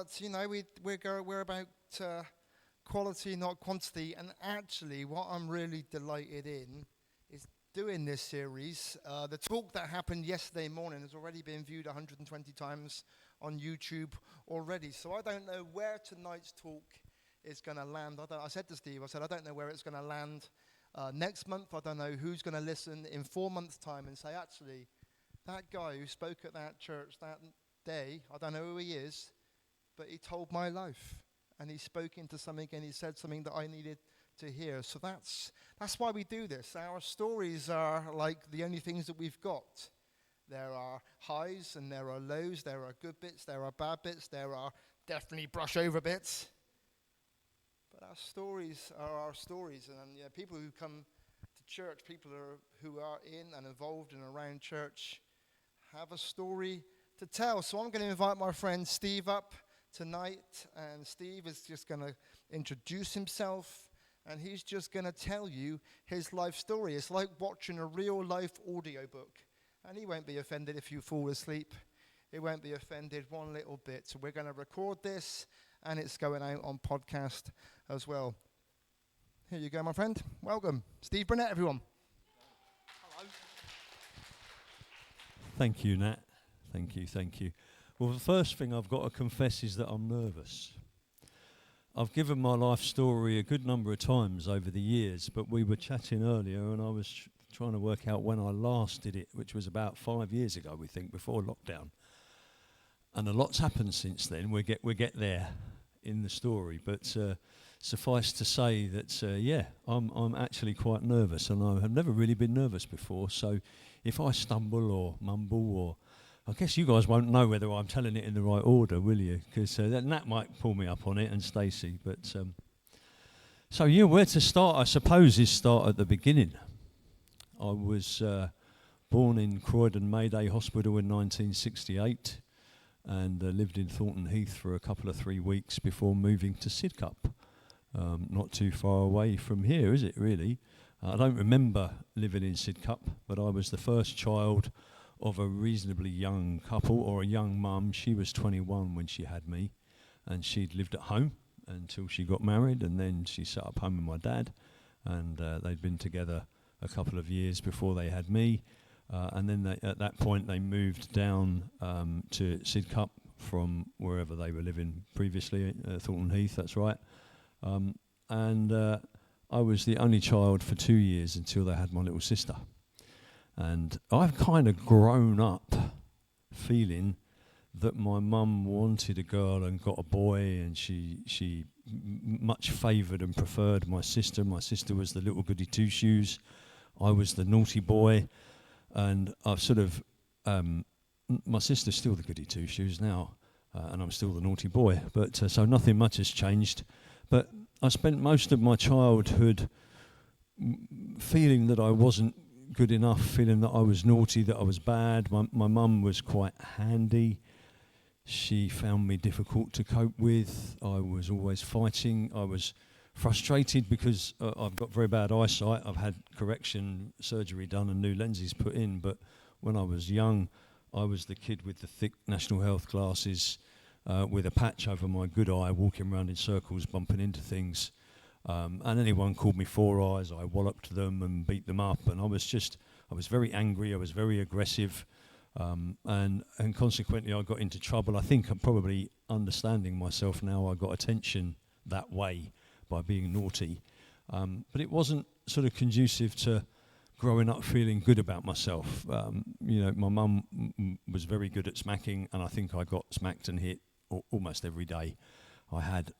But we're about quality, not quantity. And actually, what I'm really delighted in is doing this series. The talk that happened yesterday morning has already been viewed 120 times on YouTube already. So I don't know where tonight's talk is going to land. I said to Steve, I don't know where it's going to land next month. I don't know who's going to listen in 4 months' time and say, actually, that guy who spoke at that church that day, I don't know who he is, but he told my life. And he spoke into something and he said something that I needed to hear. So that's why we do this. Our stories are like the only things that we've got. There are highs and there are lows. There are good bits. There are bad bits. There are definitely brush over bits. But our stories are our stories. And people who come to church, people who are in and involved and around church have a story to tell. So I'm going to invite my friend Steve up tonight, and Steve is just going to introduce himself, and he's just going to tell you his life story. It's like watching a real life audiobook, and he won't be offended if you fall asleep. He won't be offended one little bit. So we're going to record this, and it's going out on podcast as well. Here you go, my friend. Welcome. Steve Burnett, everyone. Hello. Thank you, Nat. Thank you. Well, the first thing I've got to confess is that I'm nervous. I've given my life story a good number of times over the years, but we were chatting earlier and I was trying to work out when I last did it, which was about 5 years ago, we think, before lockdown. And a lot's happened since then. We get there in the story, but suffice to say that, I'm actually quite nervous, and I have never really been nervous before, so if I stumble or mumble, or I guess you guys won't know whether I'm telling it in the right order, will you? Because Nat might pull me up on it, and Stacey. But where to start? I suppose is start at the beginning. I was born in Croydon Mayday Hospital in 1968, and lived in Thornton Heath for a couple of 3 weeks before moving to Sidcup. Not too far away from here, is it really? I don't remember living in Sidcup, but I was the first child of a reasonably young couple, or a young mum. She was 21 when she had me, and she'd lived at home until she got married, and then she set up home with my dad, and they'd been together a couple of years before they had me, and then at that point they moved down to Sidcup from wherever they were living previously, Thornton Heath, that's right, and I was the only child for 2 years until they had my little sister. And I've kind of grown up feeling that my mum wanted a girl and got a boy, and she much favoured and preferred my sister. My sister was the little goody two-shoes. I was the naughty boy. And I've sort of, my sister's still the goody two-shoes now, and I'm still the naughty boy. But so nothing much has changed. But I spent most of my childhood feeling that I wasn't good enough, feeling that I was naughty, that I was bad. My mum was quite handy. She found me difficult to cope with. I was always fighting. I was frustrated because I've got very bad eyesight. I've had correction surgery done and new lenses put in, but when I was young, I was the kid with the thick National Health glasses, with a patch over my good eye, walking around in circles, bumping into things. And anyone called me Four Eyes, I walloped them and beat them up. And I was very angry, I was very aggressive. And consequently I got into trouble. I think I'm probably understanding myself now. I got attention that way by being naughty. But it wasn't sort of conducive to growing up feeling good about myself. My mum was very good at smacking, and I think I got smacked and hit almost every day. I have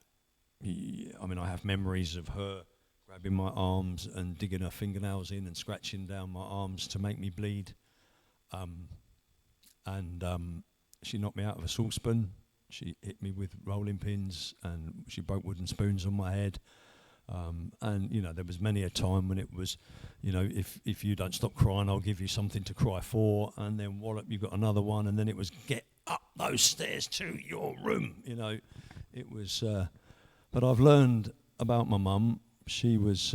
memories of her grabbing my arms and digging her fingernails in and scratching down my arms to make me bleed. She knocked me out of a saucepan. She hit me with rolling pins, and she broke wooden spoons on my head. There was many a time when it was, if you don't stop crying, I'll give you something to cry for, and then wallop, you got another one, and then it was get up those stairs to your room. It was. But I've learned about my mum. She was,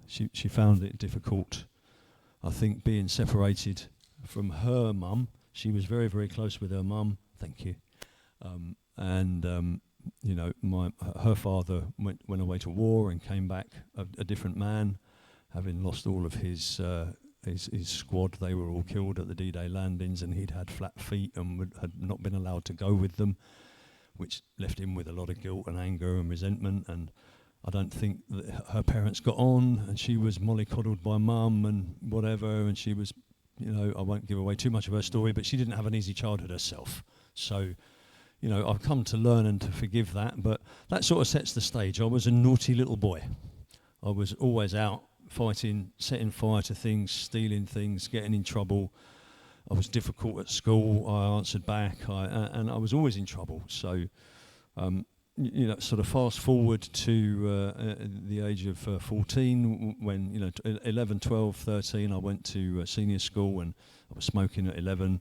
she found it difficult, I think, being separated from her mum. She was very, very close with her mum. Thank you. and her father went away to war and came back a different man, having lost all of his squad. They were all killed at the D-Day landings, and he'd had flat feet and had not been allowed to go with them, which left him with a lot of guilt and anger and resentment. And I don't think that her parents got on, and she was mollycoddled by mum and whatever, and she was, I won't give away too much of her story, but she didn't have an easy childhood herself. So, I've come to learn and to forgive that, but that sort of sets the stage. I was a naughty little boy. I was always out fighting, setting fire to things, stealing things, getting in trouble. I was difficult at school. I answered back, and I was always in trouble. So, sort of fast forward to the age of 14, when 11, 12, 13, I went to senior school, and I was smoking at 11.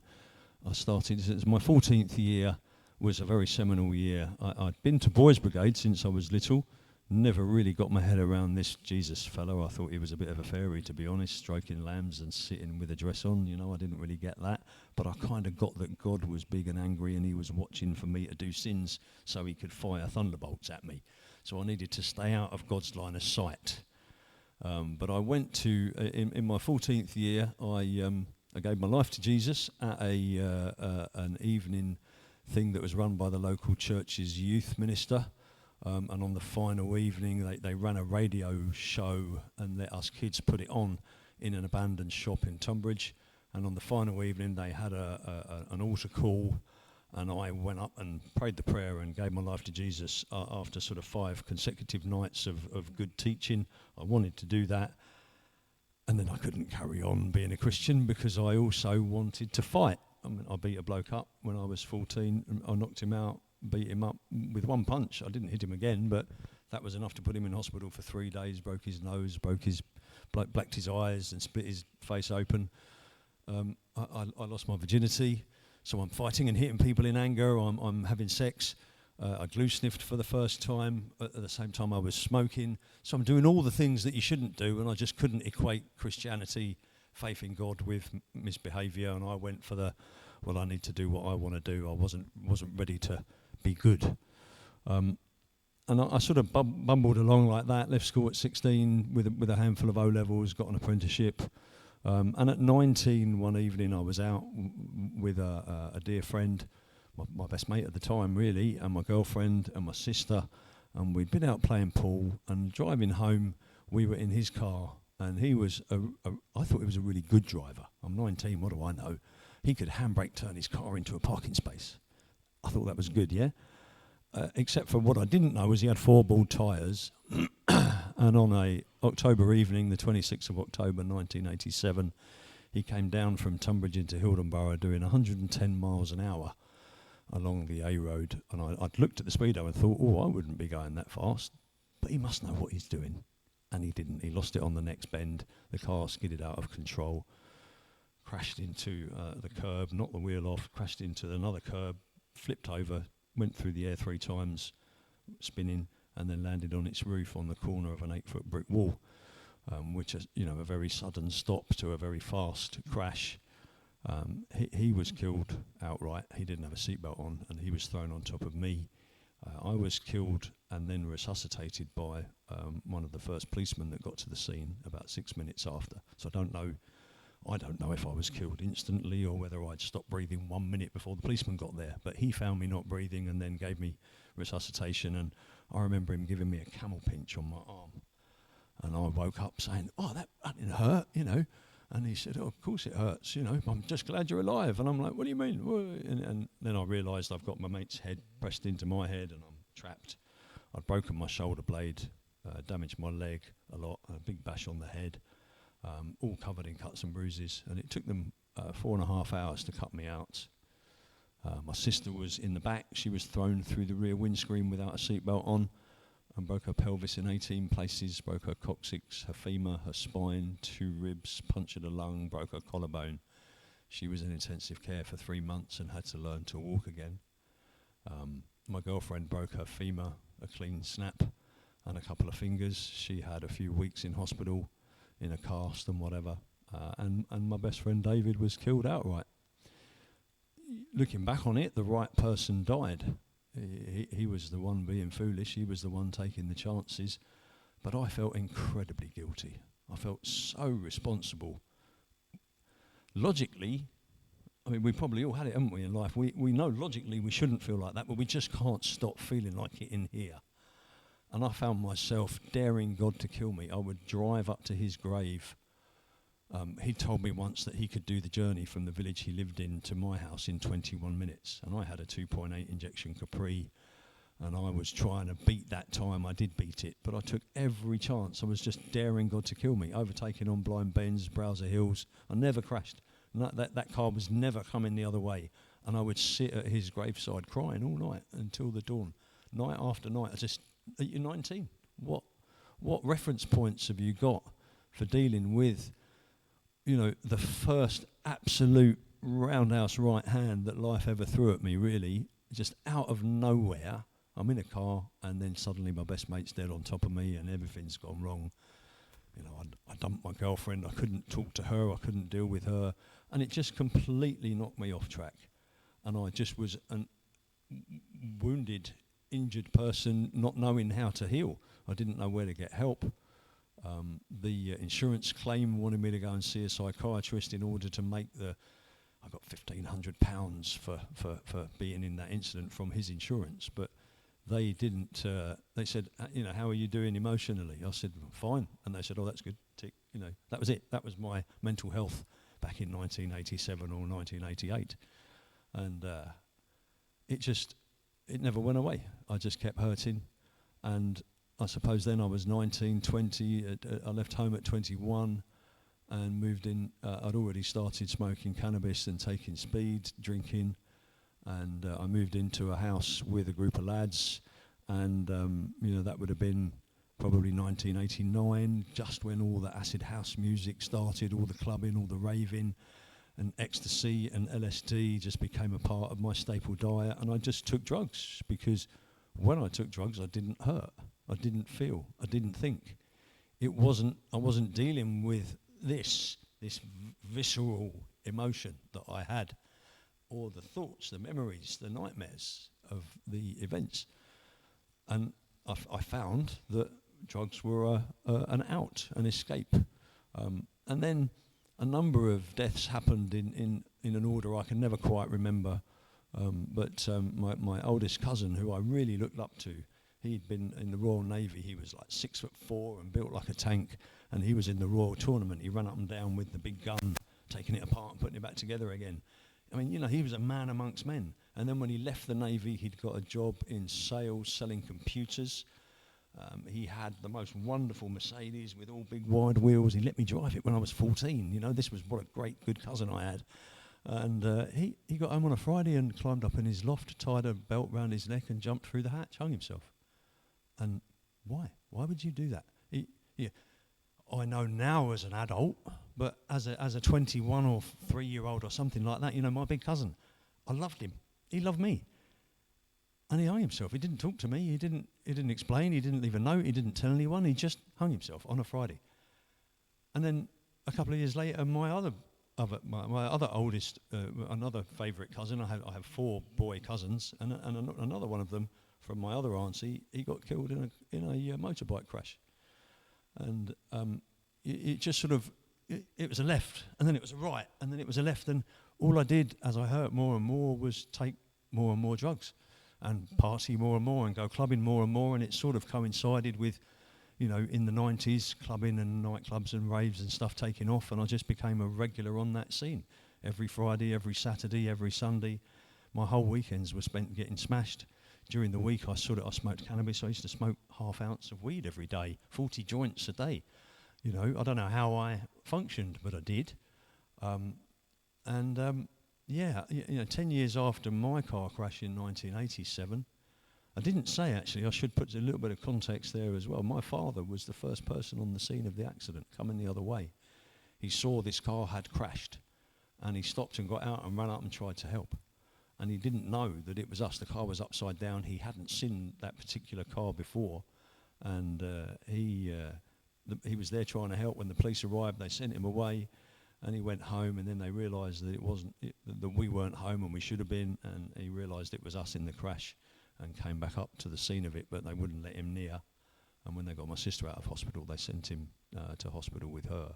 I started. My 14th year was a very seminal year. I'd been to Boys Brigade since I was little. Never really got my head around this Jesus fellow. I thought he was a bit of a fairy, to be honest, stroking lambs and sitting with a dress on. I didn't really get that. But I kind of got that God was big and angry, and he was watching for me to do sins so he could fire thunderbolts at me. So I needed to stay out of God's line of sight. But I went to, in my 14th year, I gave my life to Jesus at an evening thing that was run by the local church's youth minister. And on the final evening, they ran a radio show and let us kids put it on in an abandoned shop in Tunbridge. And on the final evening, they had an altar call, and I went up and prayed the prayer and gave my life to Jesus after sort of 5 consecutive nights of good teaching. I wanted to do that. And then I couldn't carry on being a Christian because I also wanted to fight. I beat a bloke up when I was 14, and I knocked him out, beat him up with one punch. I didn't hit him again, but that was enough to put him in hospital for 3 days, broke his nose, blacked his eyes and split his face open. I lost my virginity, so I'm fighting and hitting people in anger. I'm having sex. I glue sniffed for the first time. At the same time, I was smoking. So I'm doing all the things that you shouldn't do, and I just couldn't equate Christianity, faith in God, with misbehaviour. And I went for I need to do what I want to do. I wasn't ready to be good. And I sort of bumbled along like that. Left school at 16 with a handful of O-levels, got an apprenticeship. And at 19, one evening, I was out with a dear friend, my best mate at the time, really, and my girlfriend and my sister. And we'd been out playing pool, and driving home, we were in his car. And he was, I thought he was a really good driver. I'm 19, what do I know? He could handbrake turn his car into a parking space. I thought that was good, yeah? Except for what I didn't know was he had 4 bald tyres. And on a October evening, the 26th of October 1987, he came down from Tunbridge into Hildenborough doing 110 miles an hour along the A road. And I'd looked at the speedo and thought, I wouldn't be going that fast. But he must know what he's doing. And he didn't. He lost it on the next bend. The car skidded out of control, crashed into the curb, knocked the wheel off, crashed into another curb, flipped over, went through the air 3 times, spinning, and then landed on its roof on the corner of an 8-foot brick wall, which is, a very sudden stop to a very fast crash. He was killed outright. He didn't have a seatbelt on, and he was thrown on top of me. I was killed and then resuscitated by one of the first policemen that got to the scene about 6 minutes after. So I don't know if I was killed instantly or whether I'd stopped breathing 1 minute before the policeman got there. But he found me not breathing and then gave me resuscitation. And I remember him giving me a camel pinch on my arm. And I woke up saying, that didn't hurt, And he said, of course it hurts, I'm just glad you're alive. And I'm like, what do you mean? And then I realised I've got my mate's head pressed into my head and I'm trapped. I'd broken my shoulder blade, damaged my leg a lot, a big bash on the head. All covered in cuts and bruises, and it took them 4.5 hours to cut me out. My sister was in the back. She was thrown through the rear windscreen without a seatbelt on and broke her pelvis in 18 places, broke her coccyx, her femur, her spine, 2 ribs, punctured a lung, broke her collarbone. She was in intensive care for 3 months and had to learn to walk again. My girlfriend broke her femur, a clean snap, and a couple of fingers. She had a few weeks in hospital in a cast and whatever, and my best friend David was killed outright. Looking back on it, the right person died. He was the one being foolish. He was the one taking the chances. But I felt incredibly guilty. I felt so responsible. Logically, I mean, we probably all had it, haven't we, in life? We know logically we shouldn't feel like that, but we just can't stop feeling like it in here. And I found myself daring God to kill me. I would drive up to his grave. He told me once that he could do the journey from the village he lived in to my house in 21 minutes. And I had a 2.8 injection Capri, and I was trying to beat that time. I did beat it, but I took every chance. I was just daring God to kill me, overtaking on blind bends, Browser Hills. I never crashed. That car was never coming the other way. And I would sit at his graveside crying all night until the dawn. Night after night. You're 19. What reference points have you got for dealing with, the first absolute roundhouse right hand that life ever threw at me, really, just out of nowhere? I'm in a car, and then suddenly my best mate's dead on top of me, and everything's gone wrong. I dumped my girlfriend. I couldn't talk to her. I couldn't deal with her, and it just completely knocked me off track. And I just was a wounded, injured person, not knowing how to heal. I didn't know where to get help. The insurance claim wanted me to go and see a psychiatrist in order to make I got £1,500 for being in that incident from his insurance, but they didn't. They said, how are you doing emotionally? I said, fine, and they said, oh, that's good. Tick. That was it. That was my mental health back in 1987 or 1988, and it never went away. I just kept hurting, and I suppose then I was 19, 20. I left home at 21 and moved in. I'd already started smoking cannabis and taking speed, drinking, and I moved into a house with a group of lads, and that would have been probably 1989, just when all the acid house music started, all the clubbing, all the raving, and ecstasy and LSD just became a part of my staple diet, and I just took drugs because when I took drugs, I didn't hurt, I didn't feel, I didn't think. I wasn't dealing with this visceral emotion that I had, or the thoughts, the memories, the nightmares of the events. And I found that drugs were an out, an escape. And then a number of deaths happened in an order I can never quite remember. But my oldest cousin, who I really looked up to, he'd been in the Royal Navy. He was like 6'4" and built like a tank, and he was in the Royal Tournament. He ran up and down with the big gun, taking it apart and putting it back together again. I mean, he was a man amongst men. And then when he left the Navy, he'd got a job in sales, selling computers. He had the most wonderful Mercedes with all big wide wheels. He let me drive it when I was 14. This was what a great, good cousin I had. And he got home on a Friday and climbed up in his loft, tied a belt round his neck and jumped through the hatch, hung himself. And why? Why would you do that? I know now as an adult, but as a 21 or 3-year-old or something like that, my big cousin, I loved him. He loved me. And he hung himself. He didn't talk to me. He didn't explain. He didn't leave a note. He didn't tell anyone. He just hung himself on a Friday. And then a couple of years later, my other oldest, another favourite cousin, I have 4 boy cousins, and another one of them from my other auntie, he got killed in a motorbike crash. And it just sort of, it was a left, and then it was a right, and then it was a left, and all I did as I hurt more and more was take more and more drugs and party more and more and go clubbing more and more, and it sort of coincided with, in the 90s, clubbing and nightclubs and raves and stuff taking off, and I just became a regular on that scene. Every Friday, every Saturday, every Sunday. My whole weekends were spent getting smashed. During the week, I smoked cannabis. I used to smoke ½ ounce of weed every day, 40 joints a day. I don't know how I functioned, but I did. 10 years after my car crash in 1987, I didn't say, actually, I should put a little bit of context there as well. My father was the first person on the scene of the accident, coming the other way. He saw this car had crashed, and he stopped and got out and ran up and tried to help. And he didn't know that it was us. The car was upside down. He hadn't seen that particular car before, and he was there trying to help. When the police arrived, they sent him away, and he went home. And then they realised that that we weren't home, and we should have been. And he realised it was us in the crash, and came back up to the scene of it, but they wouldn't let him near. And when they got my sister out of hospital, they sent him to hospital with her.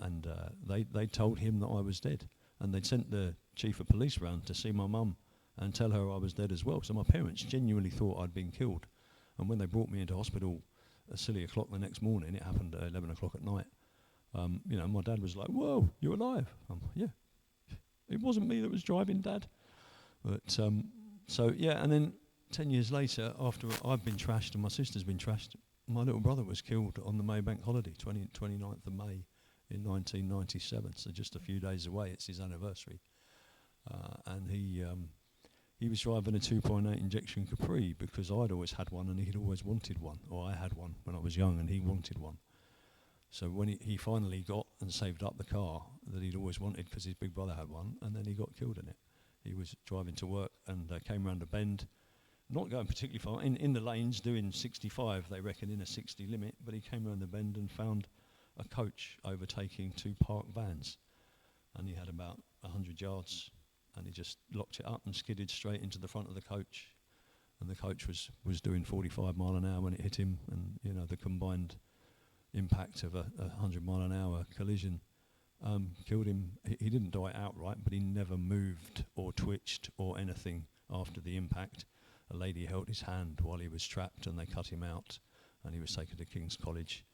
And they told him that I was dead. And they'd sent the chief of police round to see my mum and tell her I was dead as well. So my parents genuinely thought I'd been killed. And when they brought me into hospital at silly o'clock the next morning, it happened at 11 o'clock at night, my dad was like, "Whoa, you're alive." Yeah. It wasn't me that was driving, Dad. But, and then 10 years later, after I've been trashed and my sister's been trashed, my little brother was killed on the May Bank holiday, 29th of May in 1997. So just a few days away, it's his anniversary. And he was driving a 2.8 injection Capri because I'd always had one and he'd always wanted one. Or I had one when I was young and he wanted one. So when he finally got and saved up the car that he'd always wanted because his big brother had one, and then he got killed in it. He was driving to work and came round a bend, not going particularly far, in the lanes doing 65, they reckon, in a 60 limit, but he came round the bend and found a coach overtaking two parked vans. And he had about 100 yards, and he just locked it up and skidded straight into the front of the coach. And the coach was doing 45 mile an hour when it hit him, and the combined impact of a 100 mile an hour collision killed him. He didn't die outright, but he never moved or twitched or anything after the impact. A lady held his hand while he was trapped, and they cut him out, and he was taken to King's College,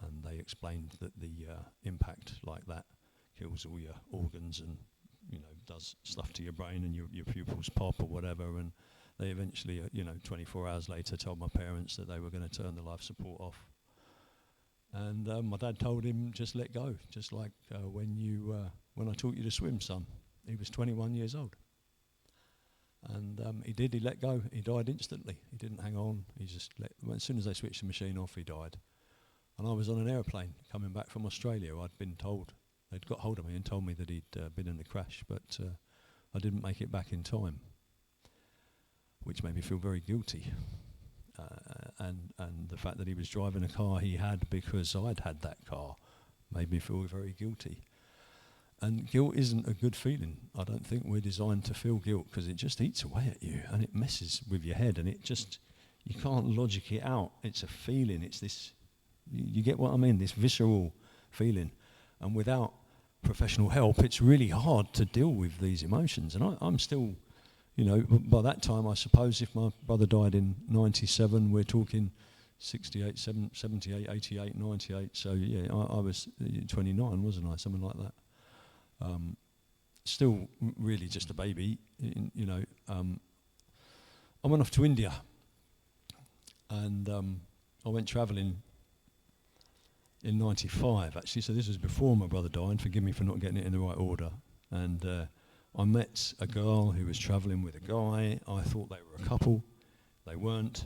and they explained that the impact like that kills all your organs and does stuff to your brain, and your pupils pop or whatever. And they eventually 24 hours later told my parents that they were going to turn the life support off. And my dad told him, just let go, just like when I taught you to swim, son. He was 21 years old. And he did, he let go. He died instantly. He didn't hang on. He just as soon as they switched the machine off, he died. And I was on an aeroplane coming back from Australia. I'd been told, they'd got hold of me and told me that he'd been in the crash, but I didn't make it back in time, which made me feel very guilty. And the fact that he was driving a car he had because I'd had that car made me feel very guilty. And guilt isn't a good feeling. I don't think we're designed to feel guilt because it just eats away at you and it messes with your head and you can't logic it out. It's a feeling. It's this, you get what I mean, this visceral feeling. And without professional help, it's really hard to deal with these emotions. And I'm still... by that time, I suppose if my brother died in 97, we're talking 68, 78, 88, 98. So, yeah, I was 29, wasn't I? Something like that. Still really just a baby, I went off to India and I went travelling in 95, actually. So this was before my brother died. Forgive me for not getting it in the right order. And... I met a girl who was travelling with a guy. I thought they were a couple. They weren't.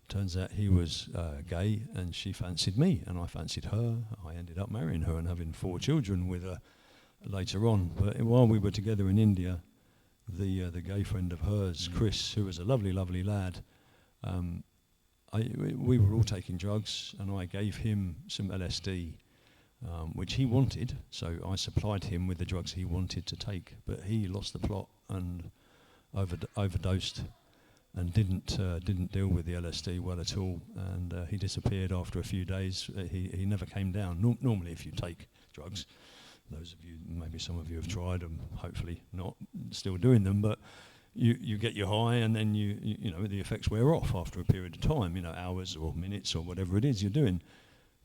Turns out he was gay and she fancied me and I fancied her. I ended up marrying her and having 4 children with her later on. But while we were together in India, the gay friend of hers, Chris, who was a lovely, lovely lad, we were all taking drugs and I gave him some LSD. Which he wanted, so I supplied him with the drugs he wanted to take, but he lost the plot and overdosed and didn't deal with the LSD well at all, and he disappeared after a few days. He never came down. Normally, if you take drugs, those of you, maybe some of you have tried them, hopefully not still doing them, but you get your high and then the effects wear off after a period of time, hours or minutes or whatever it is you're doing.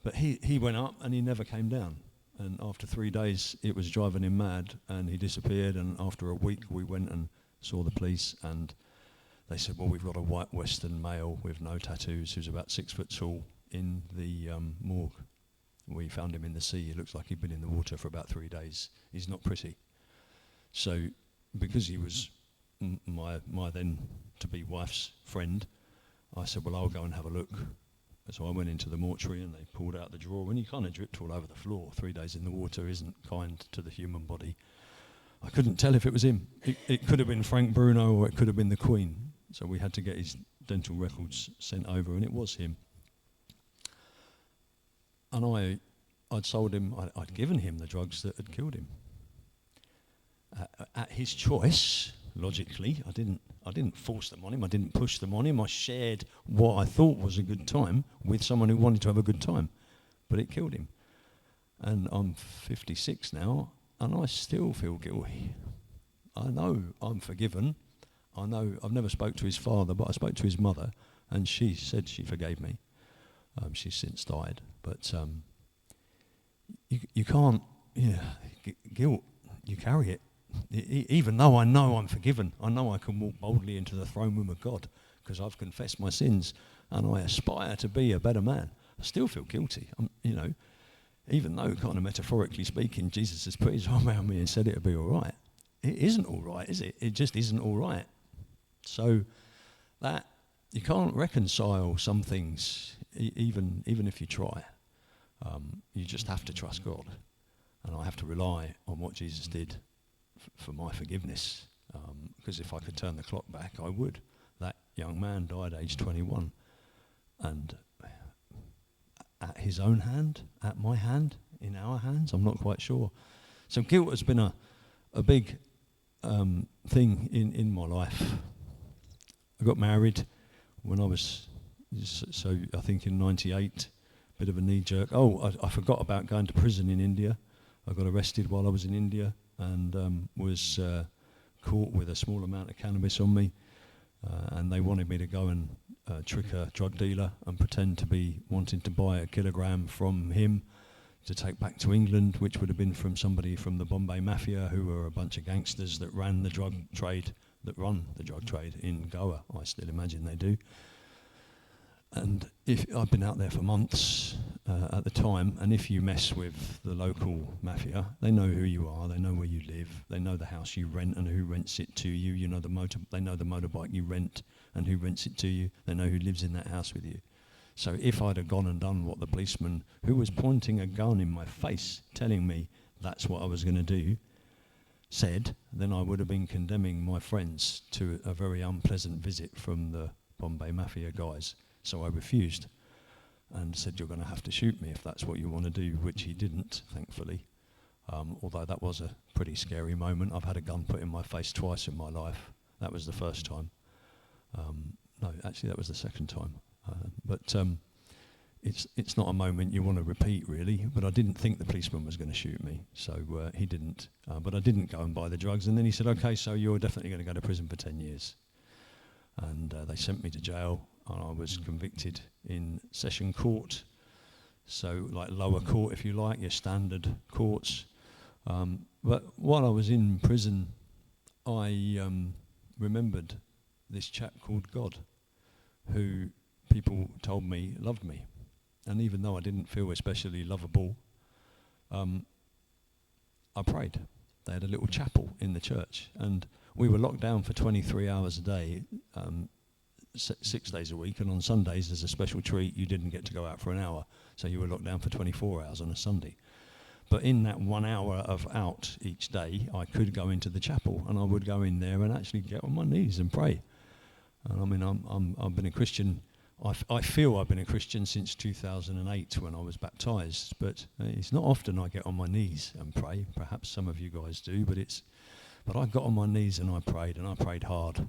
But he went up and he never came down. And after 3 days, it was driving him mad and he disappeared. And after a week, we went and saw the police and they said, well, we've got a white Western male with no tattoos who's about 6 foot tall in the morgue. We found him in the sea. It looks like he'd been in the water for about 3 days. He's not pretty. So because he was my then to-be wife's friend, I said, well, I'll go and have a look. So I went into the mortuary and they pulled out the drawer and he kind of dripped all over the floor. 3 days in the water isn't kind to the human body. I couldn't tell if it was him. It could have been Frank Bruno or it could have been the Queen. So we had to get his dental records sent over and it was him. And I'd sold him, I'd given him the drugs that had killed him. At his choice, logically. I didn't force them on him. I didn't push them on him. I shared what I thought was a good time with someone who wanted to have a good time, but it killed him. And I'm 56 now, and I still feel guilty. I know I'm forgiven. I know I've never spoke to his father, but I spoke to his mother, and she said she forgave me. She's since died, but you can't. Guilt. You carry it. Even though I know I'm forgiven, I know I can walk boldly into the throne room of God because I've confessed my sins and I aspire to be a better man. I still feel guilty. Even though, kind of metaphorically speaking, Jesus has put his arm around me and said it'll be all right. It isn't all right, is it? It just isn't all right. So that you can't reconcile some things, even if you try. You just have to trust God, and I have to rely on what Jesus did for my forgiveness, because if I could turn the clock back, I would. That young man died aged 21, and at his own hand, at my hand, in our hands, I'm not quite sure. So guilt has been a big thing in my life. I got married when I was, so I think in 98, bit of a knee jerk. I forgot about going to prison in India. I got arrested while I was in India and was caught with a small amount of cannabis on me, and they wanted me to go and trick a drug dealer and pretend to be wanting to buy a kilogram from him to take back to England, which would have been from somebody from the Bombay Mafia, who were a bunch of gangsters that run the drug trade in Goa. I still imagine they do. And I've been out there for months at the time, and if you mess with the local mafia, they know who you are, they know where you live, they know the house you rent and who rents it to you. They know the motorbike you rent and who rents it to you. They know who lives in that house with you. So if I'd have gone and done what the policeman, who was pointing a gun in my face, telling me that's what I was going to do, said, then I would have been condemning my friends to a very unpleasant visit from the Bombay Mafia guys. So I refused and said, you're going to have to shoot me if that's what you want to do, which he didn't, thankfully. Although that was a pretty scary moment. I've had a gun put in my face twice in my life. That was the first time. No, actually that was the second time. But it's not a moment you want to repeat, really. But I didn't think the policeman was going to shoot me, so he didn't. But I didn't go and buy the drugs. And then he said, okay, so you're definitely going to go to prison for 10 years. And they sent me to jail, and I was convicted in session court, so like lower court, if you like, your standard courts. But while I was in prison, I remembered this chap called God, who people told me loved me. And even though I didn't feel especially lovable, I prayed. They had a little chapel in the church, and we were locked down for 23 hours a day, 6 days a week, and on Sundays, as a special treat, you didn't get to go out for an hour, so you were locked down for 24 hours on a Sunday. But in that 1 hour of out each day, I could go into the chapel, and I would go in there and actually get on my knees and pray. And I mean, I've been a Christian. I feel I've been a Christian since 2008 when I was baptised, but it's not often I get on my knees and pray. Perhaps some of you guys do, but I got on my knees and I prayed hard.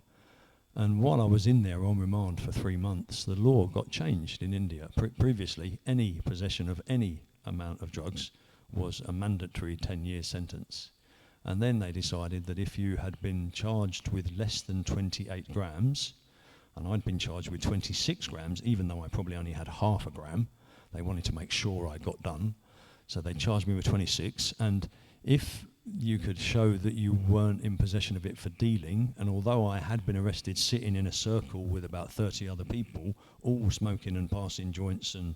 And while I was in there on remand for 3 months, the law got changed in India. Previously, any possession of any amount of drugs was a mandatory 10-year sentence. And then they decided that if you had been charged with less than 28 grams, and I'd been charged with 26 grams, even though I probably only had half a gram, they wanted to make sure I got done. So they charged me with 26, and if you could show that you weren't in possession of it for dealing, and although I had been arrested sitting in a circle with about 30 other people, all smoking and passing joints and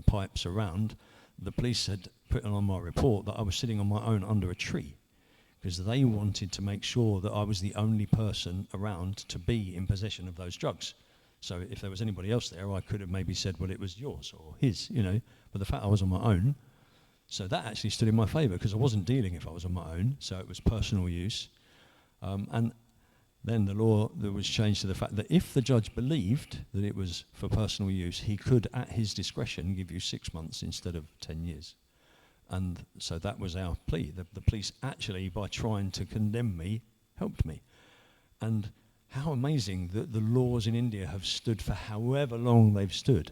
pipes around, the police had put on my report that I was sitting on my own under a tree, because they wanted to make sure that I was the only person around to be in possession of those drugs. So if there was anybody else there, I could have maybe said, well, it was yours or his, but the fact I was on my own, so that actually stood in my favour, because I wasn't dealing if I was on my own, so it was personal use. And then the law that was changed to the fact that if the judge believed that it was for personal use, he could, at his discretion, give you 6 months instead of 10 years. And so that was our plea. The police actually, by trying to condemn me, helped me. And how amazing that the laws in India have stood for however long they've stood.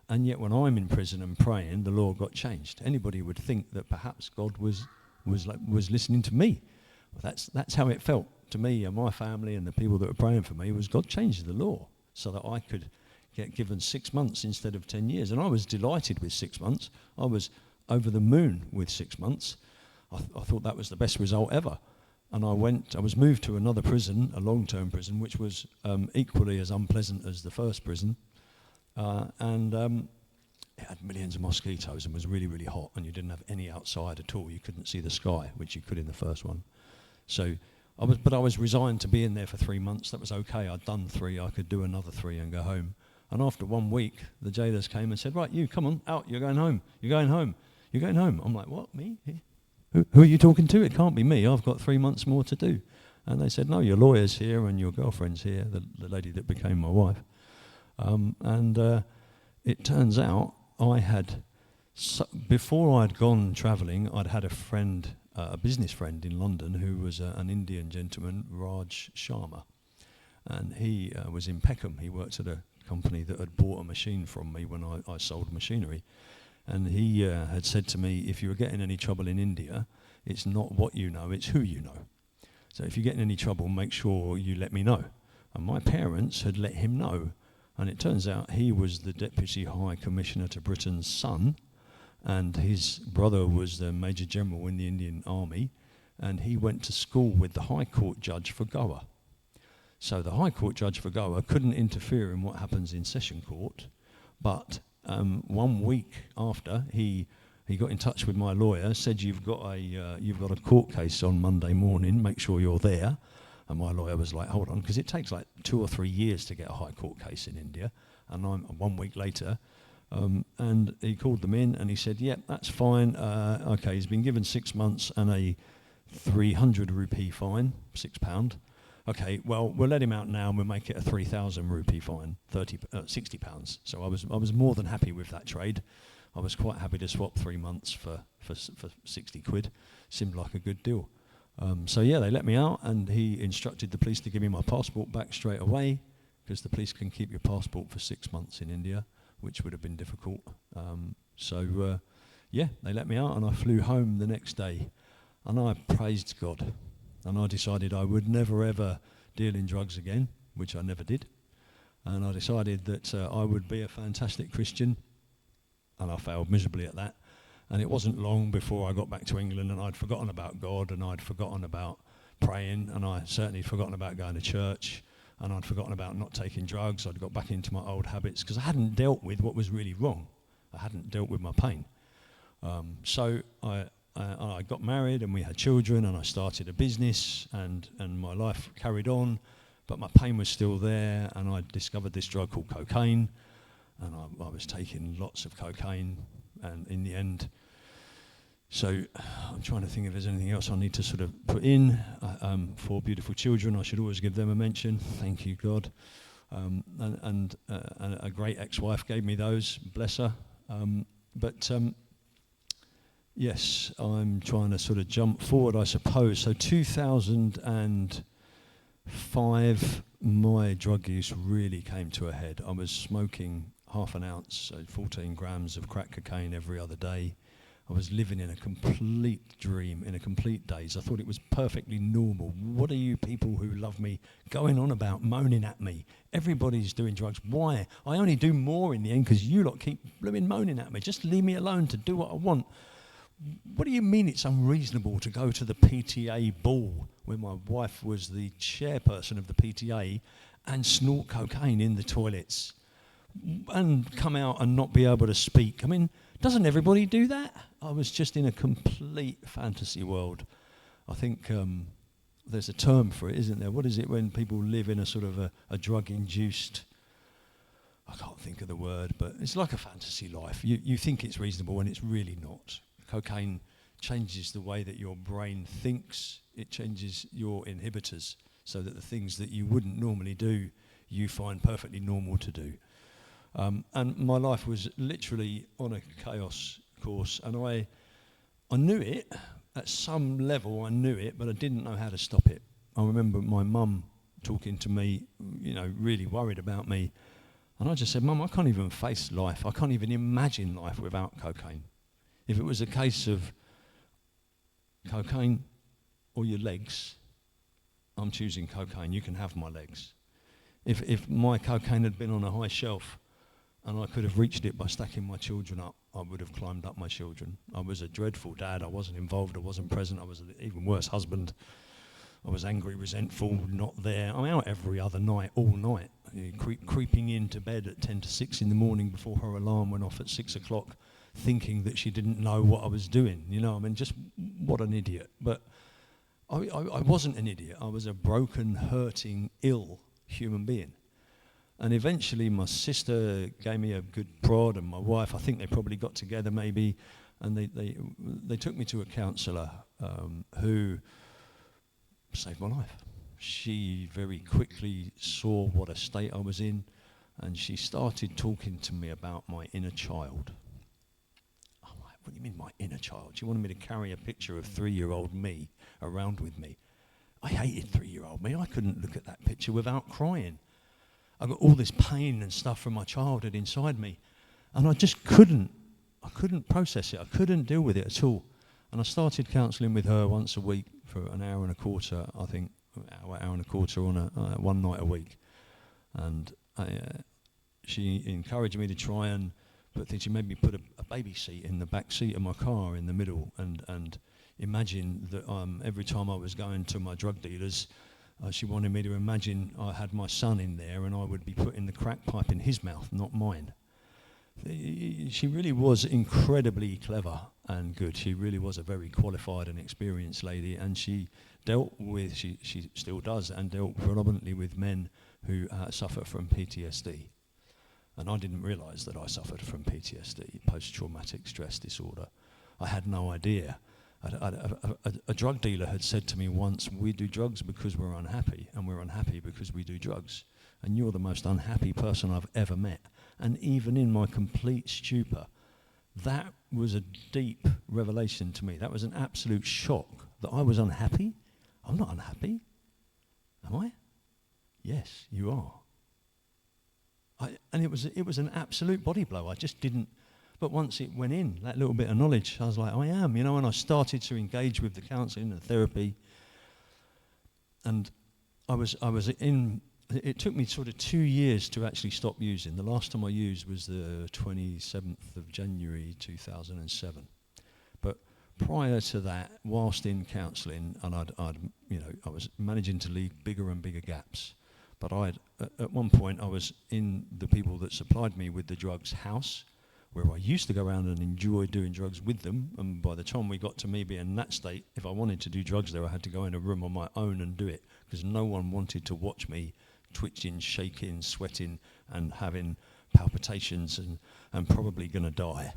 And yet when I'm in prison and praying, the law got changed. Anybody would think that perhaps God was listening to me. That's how it felt to me and my family and the people that were praying for me, was God changed the law so that I could get given 6 months instead of 10 years. And I was delighted with 6 months. I was over the moon with 6 months. I thought that was the best result ever. And I was moved to another prison, a long-term prison, which was equally as unpleasant as the first prison. It had millions of mosquitoes and was really, really hot, and you didn't have any outside at all. You couldn't see the sky, which you could in the first one. So I was resigned to be in there for 3 months. That was okay. I'd done 3. I could do another 3 and go home. And after 1 week, the jailers came and said, right, you, come on, out, you're going home. You're going home. You're going home. I'm like, what, me? Who are you talking to? It can't be me. I've got 3 months more to do. And they said, no, your lawyer's here and your girlfriend's here, the lady that became my wife. It turns out before I'd gone travelling, I'd had a friend, a business friend in London who was an Indian gentleman, Raj Sharma. And he was in Peckham. He worked at a company that had bought a machine from me when I sold machinery. And he had said to me, if you were getting any trouble in India, it's not what you know, it's who you know. So if you get in any trouble, make sure you let me know. And my parents had let him know. And it turns out he was the Deputy High Commissioner to Britain's son, and his brother was the Major General in the Indian Army, and he went to school with the High Court judge for Goa. So the High Court judge for Goa couldn't interfere in what happens in session court, but 1 week after, he got in touch with my lawyer, said, you've got a court case on Monday morning, make sure you're there. And my lawyer was like, hold on, because it takes like 2 or 3 years to get a high court case in India. And I'm 1 week later, and he called them in and he said, yep, that's fine. Okay, he's been given 6 months and a 300 rupee fine, £6. Okay, well, we'll let him out now and we'll make it a 3,000 rupee fine, £60. So I was more than happy with that trade. I was quite happy to swap 3 months for 60 quid. Seemed like a good deal. So yeah, they let me out, and he instructed the police to give me my passport back straight away, because the police can keep your passport for 6 months in India, which would have been difficult. Yeah, they let me out, and I flew home the next day, and I praised God, and I decided I would never ever deal in drugs again, which I never did, and I decided that I would be a fantastic Christian, and I failed miserably at that. And it wasn't long before I got back to England and I'd forgotten about God, and I'd forgotten about praying, and I certainly forgotten about going to church, and I'd forgotten about not taking drugs. I'd got back into my old habits because I hadn't dealt with what was really wrong. I hadn't dealt with my pain. So I got married and we had children, and I started a business, and my life carried on, but my pain was still there, and I discovered this drug called cocaine, and I was taking lots of cocaine, and in the end, so I'm trying to think if there's anything else I need to sort of put in. 4 beautiful children, I should always give them a mention. Thank you, God. And a great ex-wife gave me those, bless her. Yes, I'm trying to sort of jump forward, I suppose. So 2005, my drug use really came to a head. I was smoking half an ounce, so 14 grams of crack cocaine every other day. I was living in a complete dream, in a complete daze. I thought it was perfectly normal. What are you people who love me going on about, moaning at me? Everybody's doing drugs. Why? I only do more in the end because you lot keep blooming moaning at me. Just leave me alone to do what I want. What do you mean it's unreasonable to go to the PTA ball when my wife was the chairperson of the PTA and snort cocaine in the toilets and come out and not be able to speak? I mean, doesn't everybody do that? I was just in a complete fantasy world. I think there's a term for it, isn't there? What is it when people live in a sort of a drug-induced, I can't think of the word, but it's like a fantasy life. You think it's reasonable when it's really not. Cocaine changes the way that your brain thinks. It changes your inhibitors so that the things that you wouldn't normally do, you find perfectly normal to do. And my life was literally on a chaos course, and I knew it. At some level I knew it, but I didn't know how to stop it. I remember my mum talking to me, really worried about me. And I just said, Mum, I can't even face life. I can't even imagine life without cocaine. If it was a case of cocaine or your legs, I'm choosing cocaine. You can have my legs. If my cocaine had been on a high shelf and I could have reached it by stacking my children up, I would have climbed up my children. I was a dreadful dad. I wasn't involved. I wasn't present. I was an even worse husband. I was angry, resentful, not there. I'm out every other night, all night, creeping into bed at 10 to 6 in the morning before her alarm went off at 6 o'clock, thinking that she didn't know what I was doing. Just what an idiot. But I wasn't an idiot. I was a broken, hurting, ill human being. And eventually my sister gave me a good prod, and my wife, I think they probably got together maybe, and they took me to a counsellor who saved my life. She very quickly saw what a state I was in, and she started talking to me about my inner child. I'm like, what do you mean my inner child? She wanted me to carry a picture of 3-year-old me around with me. I hated 3-year-old me. I couldn't look at that picture without crying. I got all this pain and stuff from my childhood inside me, and I just couldn't process it. I couldn't deal with it at all. And I started counselling with her once a week for an hour and a quarter, I think, hour and a quarter on one night a week. And she encouraged me to try and she made me put a baby seat in the back seat of my car in the middle, and imagine that every time I was going to my drug dealers, she wanted me to imagine I had my son in there and I would be putting the crack pipe in his mouth, not mine. She really was incredibly clever and good. She really was a very qualified and experienced lady, and she still does, and dealt predominantly with men who suffer from PTSD. And I didn't realise that I suffered from PTSD, post-traumatic stress disorder. I had no idea. A drug dealer had said to me once, we do drugs because we're unhappy, and we're unhappy because we do drugs. And you're the most unhappy person I've ever met. And even in my complete stupor, that was a deep revelation to me. That was an absolute shock that I was unhappy. I'm not unhappy. Am I? Yes, you are. And it was an absolute body blow. I just didn't. But once it went in, that little bit of knowledge, I was like, I am, and I started to engage with the counselling and therapy. And I was in. It took me sort of 2 years to actually stop using. The last time I used was the 27th of January 2007. But prior to that, whilst in counselling, and I was managing to leave bigger and bigger gaps. But at one point, I was in the people that supplied me with the drugs house, where I used to go around and enjoy doing drugs with them. And by the time we got to me being in that state, if I wanted to do drugs there, I had to go in a room on my own and do it, because no one wanted to watch me twitching, shaking, sweating, and having palpitations and probably going to die.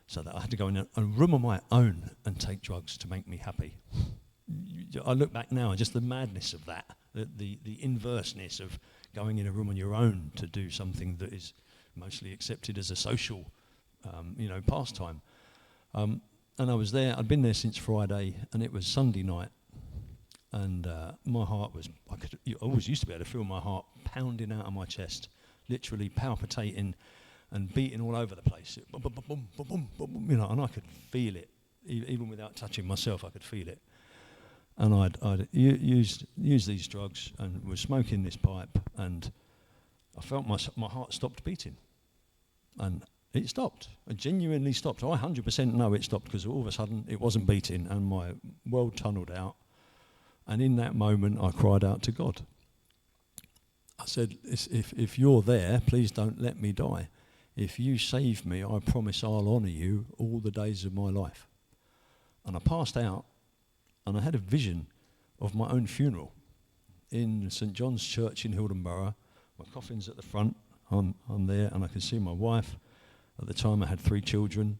So that I had to go in a room on my own and take drugs to make me happy. I look back now, just the madness of that, the inverseness of going in a room on your own to do something that is mostly accepted as a social pastime. And I was there, I'd been there since Friday, and it was Sunday night. And my heart was, I always used to be able to feel my heart pounding out of my chest, literally palpitating and beating all over the place. Boom, boom, boom, boom, boom, boom, and I could feel it. Even without touching myself, I could feel it. And I'd used these drugs and was smoking this pipe, and I felt my heart stopped beating. And it stopped. It genuinely stopped. I 100% know it stopped, because all of a sudden it wasn't beating and my world tunnelled out. And in that moment, I cried out to God. I said, if you're there, please don't let me die. If you save me, I promise I'll honour you all the days of my life. And I passed out, and I had a vision of my own funeral in St. John's Church in Hildenborough. My coffin's at the front. I'm there, and I can see my wife. At the time, I had 3 children,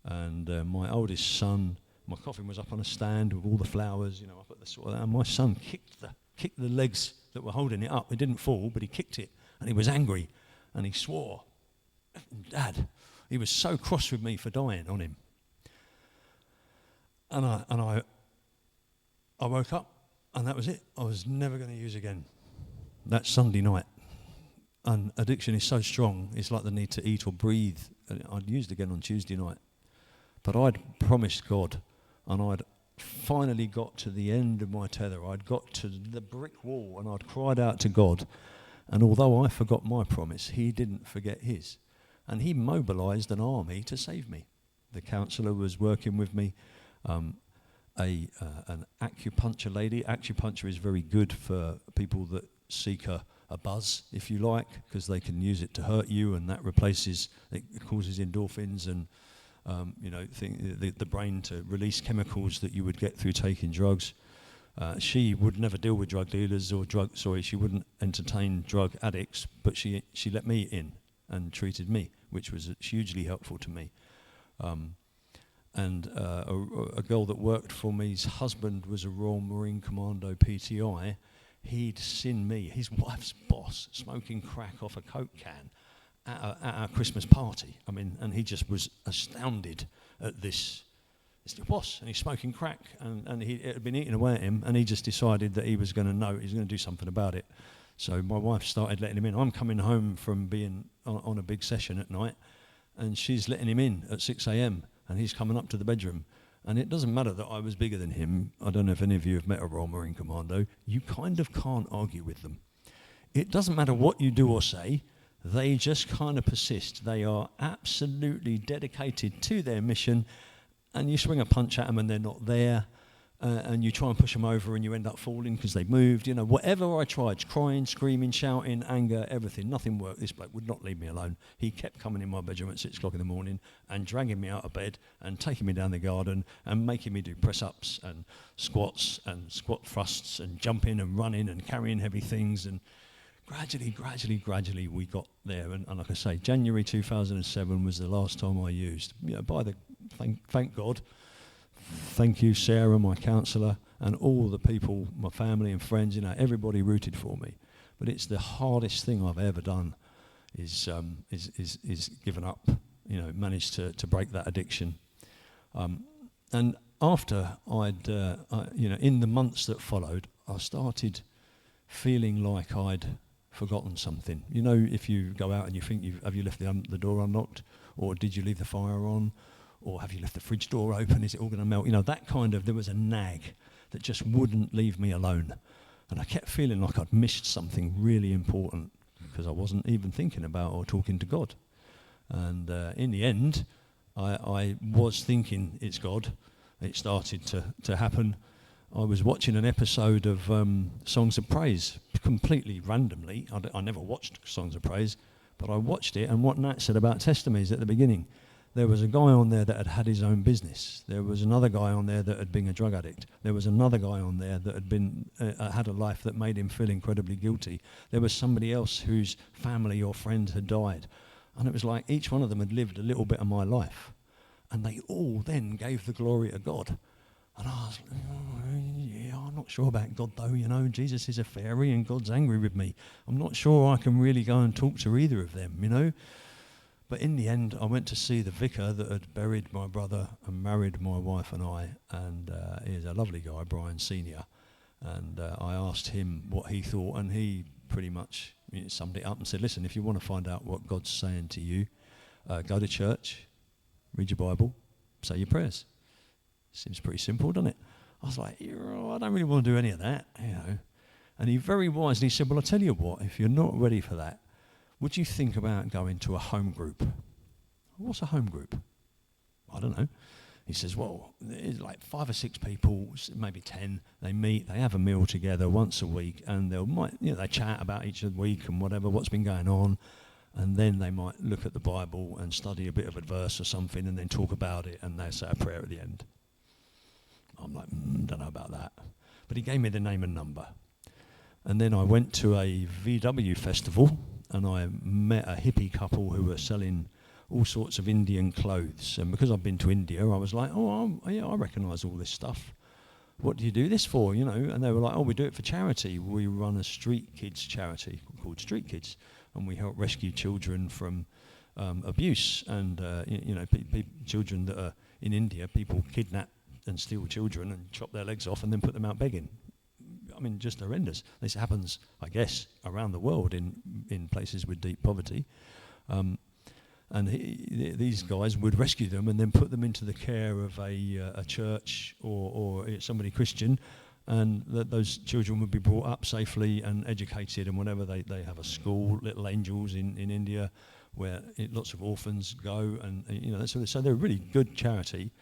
and my oldest son. My coffin was up on a stand with all the flowers, up at the sort of that. And my son kicked the legs that were holding it up. It didn't fall, but he kicked it, and he was angry, and he swore. Dad, he was so cross with me for dying on him. And I woke up, and that was it. I was never going to use again. that Sunday night. And addiction is so strong, it's like the need to eat or breathe. And I'd used again on Tuesday night. But I'd promised God, and I'd finally got to the end of my tether. I'd got to the brick wall, and I'd cried out to God. And although I forgot my promise, he didn't forget his. And he mobilised an army to save me. The counsellor was working with me. An acupuncture lady. Acupuncture is very good for people that seek a buzz, if you like, because they can use it to hurt you, and that it causes endorphins and the brain to release chemicals that you would get through taking drugs. She would never deal with drug dealers or she wouldn't entertain drug addicts, but she let me in and treated me, which was hugely helpful to me. And a girl that worked for me's husband was a Royal Marine Commando PTI. He'd seen me, his wife's boss, smoking crack off a Coke can at our Christmas party. I mean, and he just was astounded at this. It's the boss, and he's smoking crack, and it had been eating away at him, and he just decided that he was going to do something about it. So my wife started letting him in. I'm coming home from being on a big session at night, and she's letting him in at 6 a.m., and he's coming up to the bedroom. And it doesn't matter that I was bigger than him. I don't know if any of you have met a Royal Marine Commando. You kind of can't argue with them. It doesn't matter what you do or say. They just kind of persist. They are absolutely dedicated to their mission, and you swing a punch at them and they're not there, and you try and push them over and you end up falling because they've moved. You know, whatever I tried, crying, screaming, shouting, anger, everything, nothing worked. This bloke would not leave me alone. He kept coming in my bedroom at 6 o'clock in the morning and dragging me out of bed and taking me down the garden and making me do press-ups and squat thrusts and jumping and running and carrying heavy things. And gradually we got there. And like I say, January 2007 was the last time I used. You know, thank God. Thank you, Sarah, my counsellor, and all the people, my family and friends. You know, everybody rooted for me. But it's the hardest thing I've ever done is given up. You know, managed to break that addiction. And after in the months that followed, I started feeling like I'd forgotten something. You know, if you go out and you think, have you left the door unlocked, or did you leave the fire on? Or have you left the fridge door open? Is it all going to melt? You know, that kind of, there was a nag that just wouldn't leave me alone. And I kept feeling like I'd missed something really important because I wasn't even thinking about or talking to God. And in the end, I was thinking it's God. It started to happen. I was watching an episode of Songs of Praise completely randomly. I never watched Songs of Praise, but I watched it, and what Nat said about testimonies at the beginning. There was a guy on there that had his own business. There was another guy on there that had been a drug addict. There was another guy on there that had a life that made him feel incredibly guilty. There was somebody else whose family or friend had died. And it was like each one of them had lived a little bit of my life. And they all then gave the glory to God. And I was like, yeah, I'm not sure about God though, you know. Jesus is a fairy and God's angry with me. I'm not sure I can really go and talk to either of them, you know. But in the end, I went to see the vicar that had buried my brother and married my wife and I, and he's a lovely guy, Brian Senior. And I asked him what he thought, and he pretty much summed it up and said, listen, if you want to find out what God's saying to you, go to church, read your Bible, say your prayers. Seems pretty simple, doesn't it? I was like, I don't really want to do any of that, you know. And he very wisely said, well, I'll tell you what, if you're not ready for that, would you think about going to a home group? What's a home group? I don't know. He says, well, it's like 5 or 6 people, maybe 10. They meet, they have a meal together once a week, and they chat about each week and whatever, what's been going on, and then they might look at the Bible and study a bit of a verse or something, and then talk about it, and they say a prayer at the end. I'm like, don't know about that. But he gave me the name and number. And then I went to a VW festival, and I met a hippie couple who were selling all sorts of Indian clothes. And because I've been to India, I was like, I recognise all this stuff. What do you do this for, you know? And they were like, we do it for charity. We run a street kids charity called Street Kids, and we help rescue children from abuse. And, children that are in India, people kidnap and steal children and chop their legs off and then put them out begging. I mean, just horrendous. This happens, I guess, around the world in places with deep poverty. And these guys would rescue them and then put them into the care of a church or somebody Christian, and those children would be brought up safely and educated and whatever. They have a school, Little Angels in India, where lots of orphans go, and so they're a really good charity.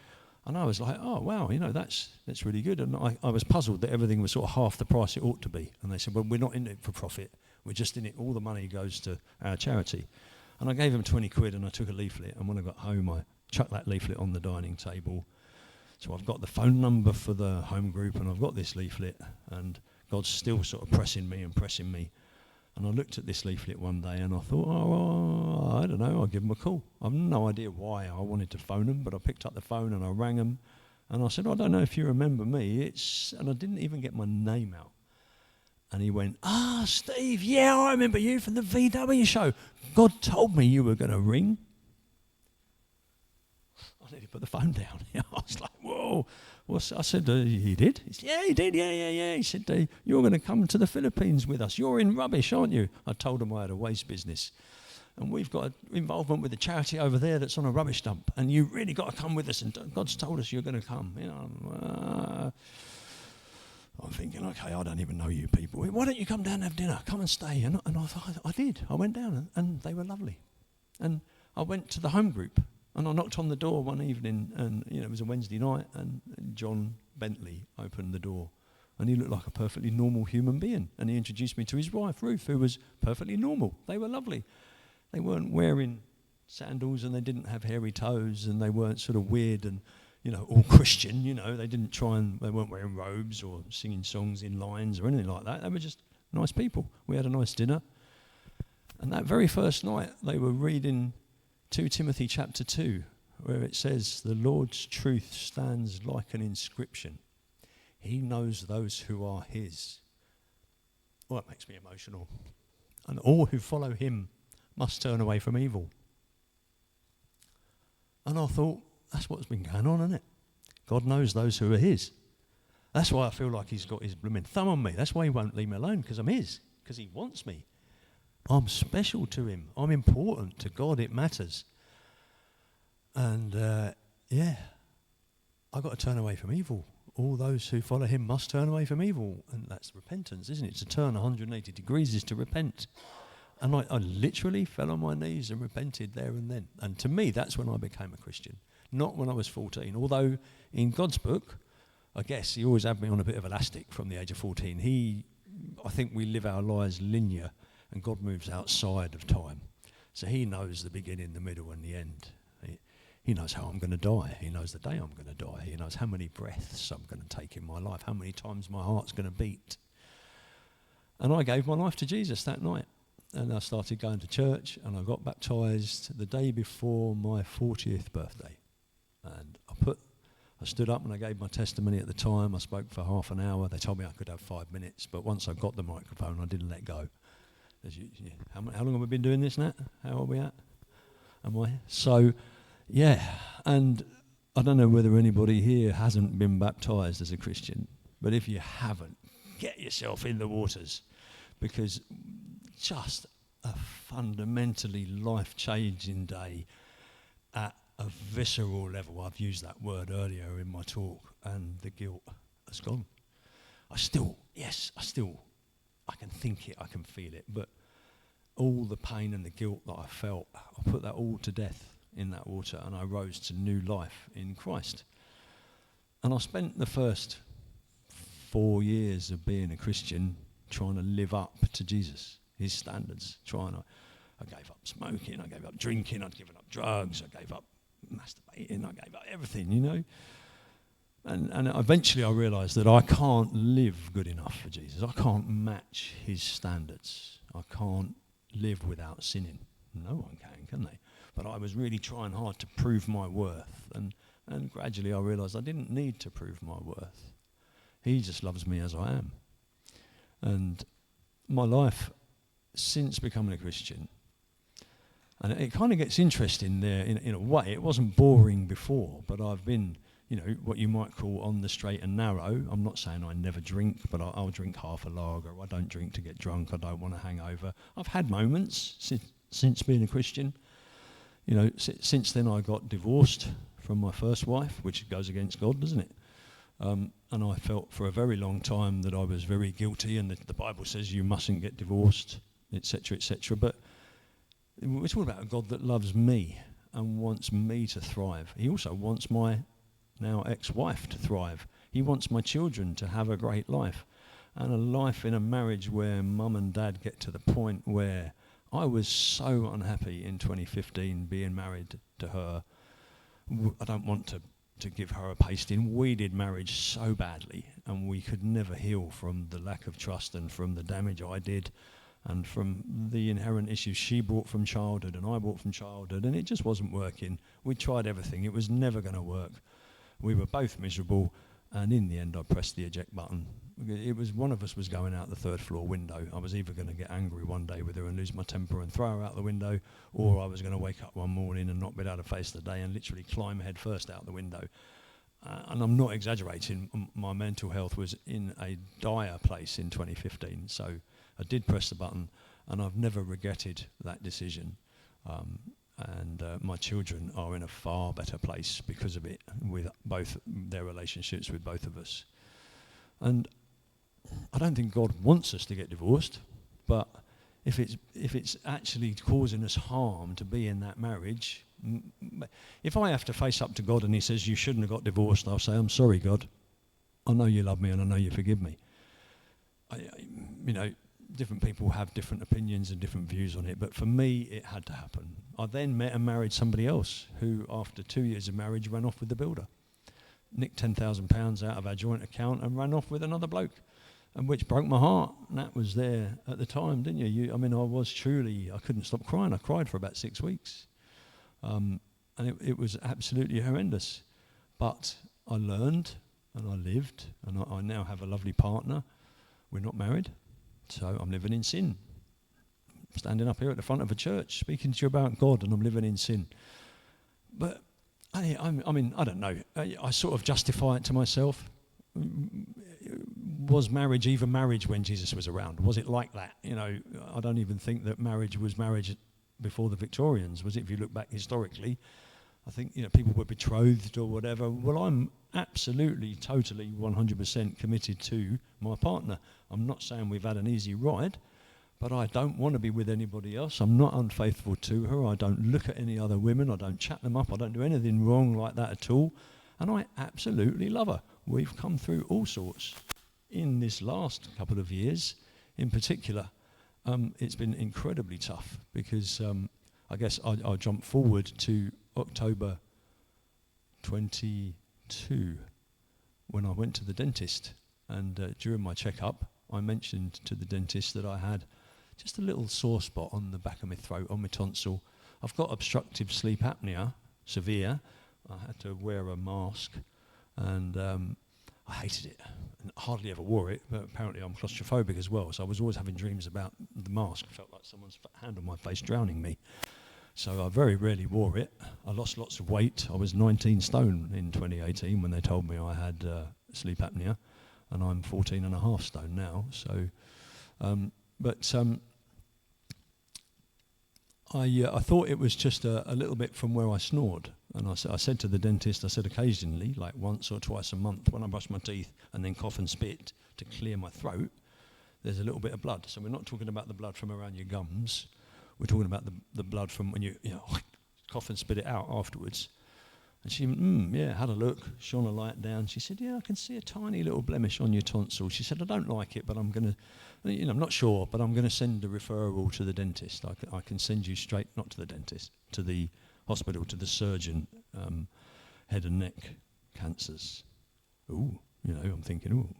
And I was like, oh wow, that's really good. And I was puzzled that everything was sort of half the price it ought to be. And they said, well, we're not in it for profit. We're just in it. All the money goes to our charity. And I gave them 20 quid and I took a leaflet. And when I got home, I chucked that leaflet on the dining table. So I've got the phone number for the home group and I've got this leaflet, and God's still sort of pressing me. And I looked at this leaflet one day and I thought, I don't know, I'll give them a call. I've no idea why I wanted to phone them, but I picked up the phone and I rang them. And I said, I don't know if you remember me. And I didn't even get my name out. And he went, Steve, yeah, I remember you from the VW show. God told me you were going to ring. I nearly put the phone down. I was like, whoa. I said, he did? He said, yeah, he did, yeah. He said, you're going to come to the Philippines with us. You're in rubbish, aren't you? I told him I had a waste business. And we've got involvement with a charity over there that's on a rubbish dump. And you really got to come with us. And God's told us you're going to come. I'm thinking, okay, I don't even know you people. Why don't you come down and have dinner? Come and stay. And I thought, I did. I went down and they were lovely. And I went to the home group. And I knocked on the door one evening, and it was a Wednesday night, and John Bentley opened the door, and he looked like a perfectly normal human being. And he introduced me to his wife, Ruth, who was perfectly normal. They were lovely. They weren't wearing sandals, and they didn't have hairy toes, and they weren't sort of weird and, all Christian. They weren't wearing robes or singing songs in lines or anything like that. They were just nice people. We had a nice dinner. And that very first night, they were reading 2 Timothy chapter 2, where it says, the Lord's truth stands like an inscription. He knows those who are his. Well, that makes me emotional. And all who follow him must turn away from evil. And I thought, that's what's been going on, isn't it? God knows those who are his. That's why I feel like he's got his blooming thumb on me. That's why he won't leave me alone, because I'm his, because he wants me. I'm special to him. I'm important to God. It matters. And I've got to turn away from evil. All those who follow him must turn away from evil. And that's repentance, isn't it? To turn 180 degrees is to repent. And I literally fell on my knees and repented there and then. And to me, that's when I became a Christian. Not when I was 14. Although in God's book, I guess he always had me on a bit of elastic from the age of 14. I think we live our lives linear. And God moves outside of time. So he knows the beginning, the middle, and the end. He knows how I'm going to die. He knows the day I'm going to die. He knows how many breaths I'm going to take in my life, how many times my heart's going to beat. And I gave my life to Jesus that night. And I started going to church, and I got baptised the day before my 40th birthday. And I stood up and I gave my testimony at the time. I spoke for half an hour. They told me I could have 5 minutes, but once I got the microphone, I didn't let go. How long have we been doing this, Nat? How are we at? So, and I don't know whether anybody here hasn't been baptised as a Christian, but if you haven't, get yourself in the waters, because just a fundamentally life-changing day at a visceral level. I've used that word earlier in my talk, and the guilt has gone. I can think it, I can feel it, but all the pain and the guilt that I felt, I put that all to death in that water, and I rose to new life in Christ. And I spent the first 4 years of being a Christian trying to live up to Jesus, his standards. I gave up smoking, I gave up drinking, I'd given up drugs, I gave up masturbating, I gave up everything, And eventually I realised that I can't live good enough for Jesus. I can't match his standards. I can't live without sinning. No one can they? But I was really trying hard to prove my worth. And gradually I realised I didn't need to prove my worth. He just loves me as I am. And my life since becoming a Christian, and it kind of gets interesting there in a way. It wasn't boring before, but I've been what you might call on the straight and narrow. I'm not saying I never drink, but I'll drink half a lager. I don't drink to get drunk. I don't want a hangover. I've had moments since being a Christian. Since then I got divorced from my first wife, which goes against God, doesn't it? And I felt for a very long time that I was very guilty, and the Bible says you mustn't get divorced, etc., etc. But we're talking about a God that loves me and wants me to thrive. He also wants my now ex-wife to thrive. He wants my children to have a great life, and a life in a marriage where mum and dad get to the point where I was so unhappy in 2015 being married to her. I don't want to give her a pasting. We did marriage so badly, and we could never heal from the lack of trust and from the damage I did and from the inherent issues she brought from childhood and I brought from childhood, and it just wasn't working. We tried everything. It was never going to work. We were both miserable, and in the end I pressed the eject button. It was one of us was going out the third floor window. I was either going to get angry one day with her and lose my temper and throw her out the window, or I was going to wake up one morning and not be able to face the day and literally climb head first out the window. And I'm not exaggerating, my mental health was in a dire place in 2015. So I did press the button, and I've never regretted that decision. And my children are in a far better place because of it, with both their relationships with both of us. And I don't think God wants us to get divorced, but if it's actually causing us harm to be in that marriage, if I have to face up to God and he says you shouldn't have got divorced, I'll say, I'm sorry, God. I know you love me and I know you forgive me. Different people have different opinions and different views on it, but for me, it had to happen. I then met and married somebody else who, after 2 years of marriage, ran off with the builder. Nicked £10,000 out of our joint account and ran off with another bloke, and which broke my heart. And that was there at the time, didn't you? I couldn't stop crying. I cried for about 6 weeks. And it was absolutely horrendous. But I learned and I lived, and I now have a lovely partner. We're not married, so I'm living in sin. I'm standing up here at the front of a church speaking to you about God, and I'm living in sin. But I don't know. I sort of justify it to myself. Was marriage even marriage when Jesus was around? Was it like that? I don't even think that marriage was marriage before the Victorians. Was it? If you look back historically, I think people were betrothed or whatever. Well, I'm absolutely, totally, 100% committed to my partner. I'm not saying we've had an easy ride, but I don't want to be with anybody else. I'm not unfaithful to her. I don't look at any other women. I don't chat them up. I don't do anything wrong like that at all. And I absolutely love her. We've come through all sorts in this last couple of years. In particular, it's been incredibly tough because I guess I'll jump forward to October 22 when I went to the dentist. And during my checkup, I mentioned to the dentist that I had just a little sore spot on the back of my throat, on my tonsil. I've got obstructive sleep apnea, severe. I had to wear a mask, and I hated it. And hardly ever wore it, but apparently I'm claustrophobic as well, so I was always having dreams about the mask. I felt like someone's hand on my face drowning me. So I very rarely wore it. I lost lots of weight. I was 19 stone in 2018 when they told me I had sleep apnea, and I'm 14 and a half stone now. So, I thought it was just a little bit from where I snored. And I said to the dentist, I said occasionally, like once or twice a month, when I brush my teeth and then cough and spit to clear my throat, there's a little bit of blood. So we're not talking about the blood from around your gums. We're talking about the blood from when you cough and spit it out afterwards. And she, had a look, shone a light down. She said, I can see a tiny little blemish on your tonsil. She said, I don't like it, but I'm going to, I'm not sure, but I'm going to send a referral to the dentist. I can send you straight, not to the dentist, to the hospital, to the surgeon, head and neck cancers. I'm thinking,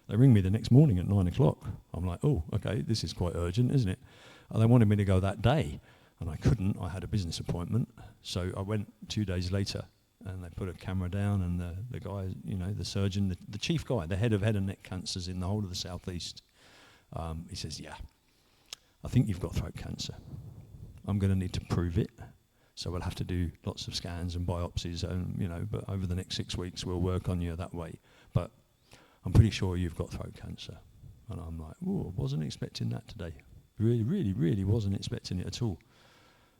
They ring me the next morning at 9 o'clock. I'm like, okay, this is quite urgent, isn't it? And they wanted me to go that day. And I couldn't. I had a business appointment. So I went 2 days later, and they put a camera down, and the guy, the surgeon, the chief guy, the head of head and neck cancers in the whole of the southeast, he says, I think you've got throat cancer. I'm going to need to prove it. So we'll have to do lots of scans and biopsies, and but over the next 6 weeks we'll work on you that way. But I'm pretty sure you've got throat cancer. And I'm like, oh, I wasn't expecting that today. Really, really, really wasn't expecting it at all.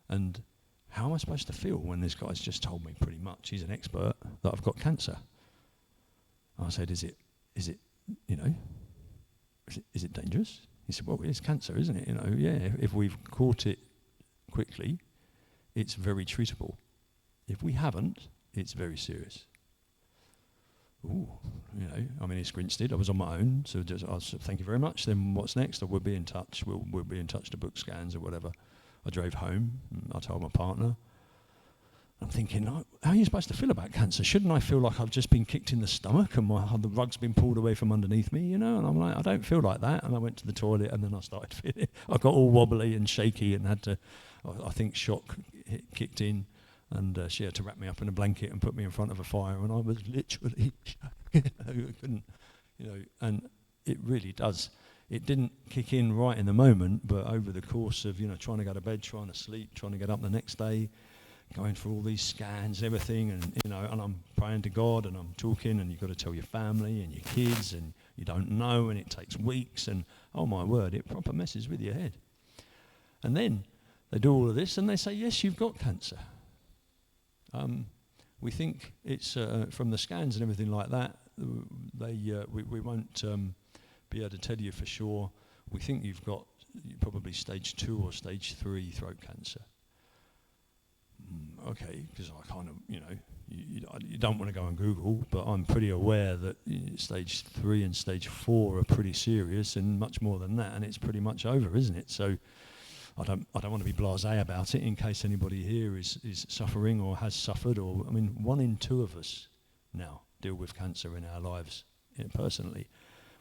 And how am I supposed to feel when this guy's just told me pretty much, he's an expert, that I've got cancer? I said, is it dangerous? He said, well, it's cancer, isn't it? Yeah, if we've caught it quickly, it's very treatable. If we haven't, it's very serious. Ooh, he squinched it. I was on my own, so I said, thank you very much. Then what's next? We'll be in touch. We'll be in touch to book scans or whatever. I drove home. I told my partner. I'm thinking, how are you supposed to feel about cancer? Shouldn't I feel like I've just been kicked in the stomach and the rug's been pulled away from underneath me, And I'm like, I don't feel like that. And I went to the toilet and then I started feeling, I got all wobbly and shaky and had to, I think shock kicked in. And she had to wrap me up in a blanket and put me in front of a fire, and I was literally, I couldn't, and it really does. It didn't kick in right in the moment, but over the course of, trying to go to bed, trying to sleep, trying to get up the next day, going through all these scans, everything, and, and I'm praying to God, and I'm talking, and you've got to tell your family and your kids, and you don't know, and it takes weeks, and oh my word, it proper messes with your head. And then they do all of this, and they say, yes, you've got cancer. We think it's from the scans and everything like that. We won't be able to tell you for sure. We think you've got probably stage 2 or stage 3 throat cancer. Okay, because I kind of, you don't want to go on Google, but I'm pretty aware that stage 3 and stage 4 are pretty serious, and much more than that, and it's pretty much over, isn't it? So I don't want to be blasé about it in case anybody here is suffering or has suffered, 1 in 2 of us now deal with cancer in our lives personally,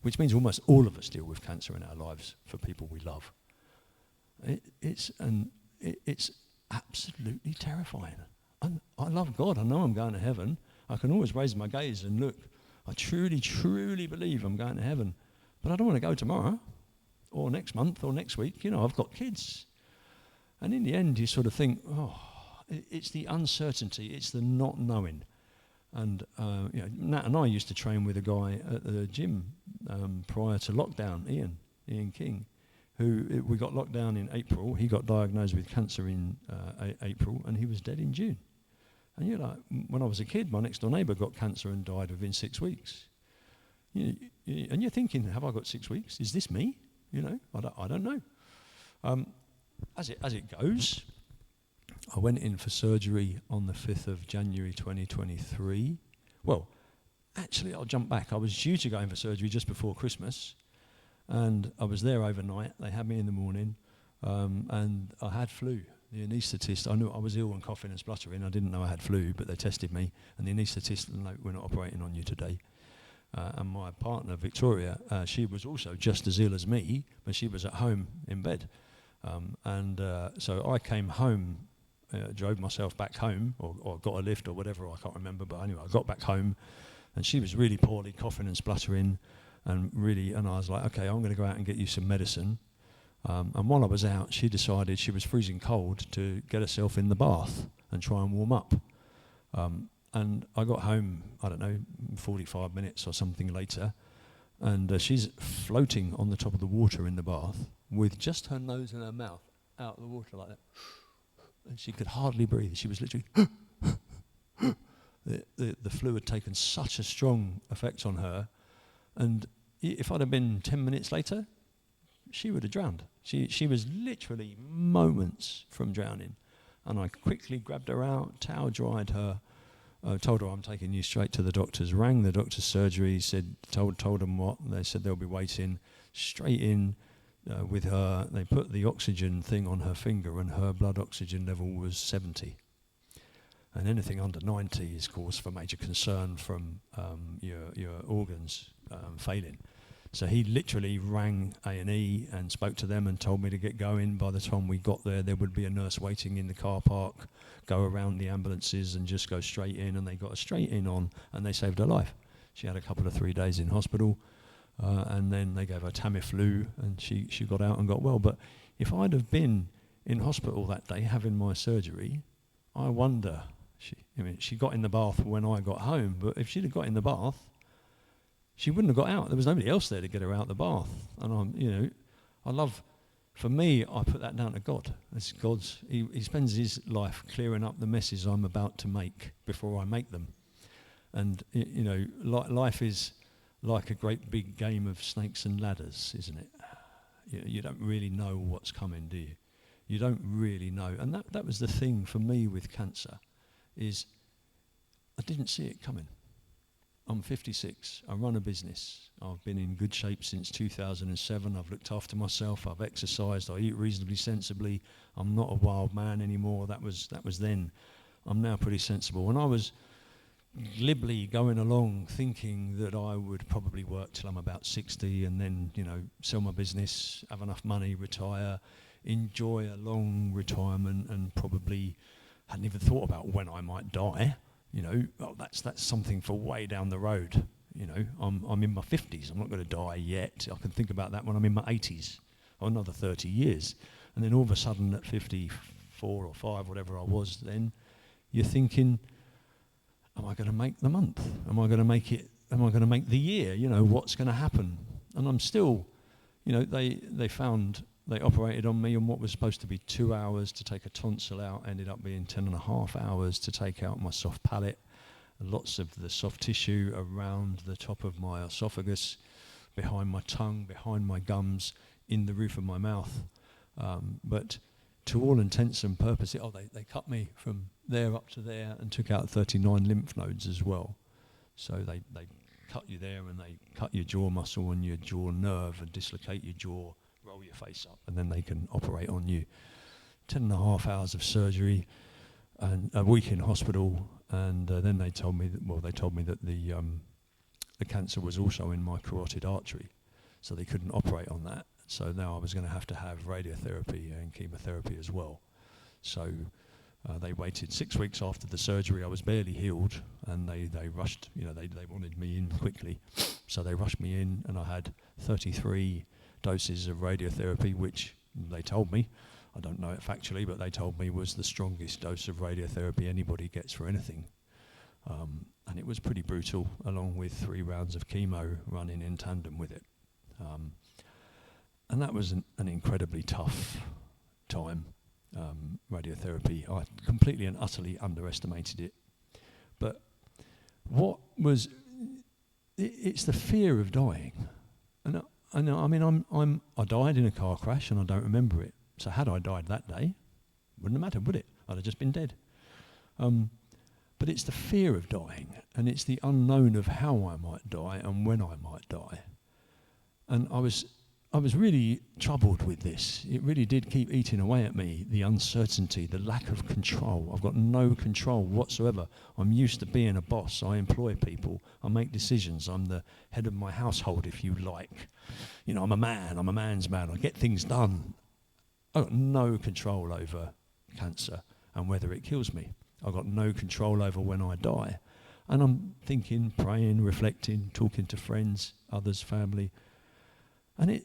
which means almost all of us deal with cancer in our lives for people we love. It's absolutely terrifying. I love God. I know I'm going to heaven. I can always raise my gaze and look. I truly, truly believe I'm going to heaven, but I don't want to go tomorrow, or next month, or next week. I've got kids. And in the end, you sort of think, it's the uncertainty, it's the not knowing. And, Nat and I used to train with a guy at the gym prior to lockdown, Ian King, who we got locked down in April. He got diagnosed with cancer in April, and he was dead in June. And when I was a kid, my next door neighbour got cancer and died within 6 weeks. And you're thinking, have I got 6 weeks? Is this me? I don't know. As it goes, I went in for surgery on the 5th of January 2023. Well, actually, I'll jump back. I was due to go in for surgery just before Christmas, and I was there overnight. They had me in the morning, and I had flu. The anaesthetist, I knew I was ill and coughing and spluttering. I didn't know I had flu, but they tested me, and the anaesthetist said, no, we're not operating on you today. And my partner, Victoria, she was also just as ill as me, but she was at home in bed. So I came home, drove myself back home, or got a lift or whatever, I can't remember, but anyway, I got back home, and she was really poorly, coughing and spluttering, and I was like, okay, I'm going to go out and get you some medicine. And while I was out, she decided she was freezing cold to get herself in the bath and try and warm up. And I got home, 45 minutes or something later, and she's floating on the top of the water in the bath with just her nose and her mouth out of the water like that. And she could hardly breathe. She was literally... the flu had taken such a strong effect on her, and if I'd have been 10 minutes later, she would have drowned. She was literally moments from drowning. And I quickly grabbed her out, towel dried her, told her I'm taking you straight to the doctors, rang the doctor's surgery, told them what, they said they'll be waiting, straight in with her. They put the oxygen thing on her finger, and her blood oxygen level was 70. And anything under 90 is cause for major concern from your organs failing. So he literally rang A&E and spoke to them and told me to get going. By the time we got there, there would be a nurse waiting in the car park, go around the ambulances and just go straight in, and they got a straight in on, and they saved her life. She had a couple of 3 days in hospital, and then they gave her Tamiflu, and she got out and got well. But if I'd have been in hospital that day having my surgery, I wonder, she got in the bath when I got home, but if she'd have got in the bath, she wouldn't have got out. There was nobody else there to get her out the bath. And for me, I put that down to God. It's God's. He spends his life clearing up the messes I'm about to make before I make them. And life is like a great big game of snakes and ladders, isn't it? You don't really know what's coming, do you? You don't really know. And that was the thing for me with cancer, is I didn't see it coming. I'm 56. I run a business. I've been in good shape since 2007. I've looked after myself. I've exercised. I eat reasonably sensibly. I'm not a wild man anymore. That was then. I'm now pretty sensible. And I was glibly going along thinking that I would probably work till I'm about 60 and then, sell my business, have enough money, retire, enjoy a long retirement, and probably hadn't even thought about when I might die. That's something for way down the road. I'm in my 50s. I'm not going to die yet. I can think about that when I'm in my 80s, or another 30 years. And then all of a sudden at 54 or 5, whatever I was then, you're thinking, am I going to make the month? Am I going to make it? Am I going to make the year? What's going to happen? And I'm still, they operated on me on what was supposed to be 2 hours to take a tonsil out, ended up being 10.5 hours to take out my soft palate, lots of the soft tissue around the top of my esophagus, behind my tongue, behind my gums, in the roof of my mouth. But to all intents and purposes, they cut me from there up to there and took out 39 lymph nodes as well. So they cut you there and they cut your jaw muscle and your jaw nerve and dislocate your jaw, roll your face up, and then they can operate on you. 10.5 hours of surgery and a week in hospital, and then they told me that the cancer was also in my carotid artery, so they couldn't operate on that. So now I was going to have radiotherapy and chemotherapy as well. So they waited 6 weeks after the surgery. I was barely healed, and they rushed. They wanted me in quickly, so they rushed me in, and I had 33 doses of radiotherapy, which they told me, I don't know it factually, but they told me was the strongest dose of radiotherapy anybody gets for anything. And it was pretty brutal, along with 3 rounds of chemo running in tandem with it. And that was an incredibly tough time, radiotherapy. I completely and utterly underestimated it. But it's the fear of dying. And I died in a car crash and I don't remember it. So had I died that day, wouldn't have mattered, would it? I'd have just been dead. But it's the fear of dying, and it's the unknown of how I might die and when I might die. And I was really troubled with this. It really did keep eating away at me, the uncertainty, the lack of control. I've got no control whatsoever. I'm used to being a boss. I employ people. I make decisions. I'm the head of my household, if you like. I'm a man. I'm a man's man. I get things done. I've got no control over cancer and whether it kills me. I've got no control over when I die. And I'm thinking, praying, reflecting, talking to friends, others, family. And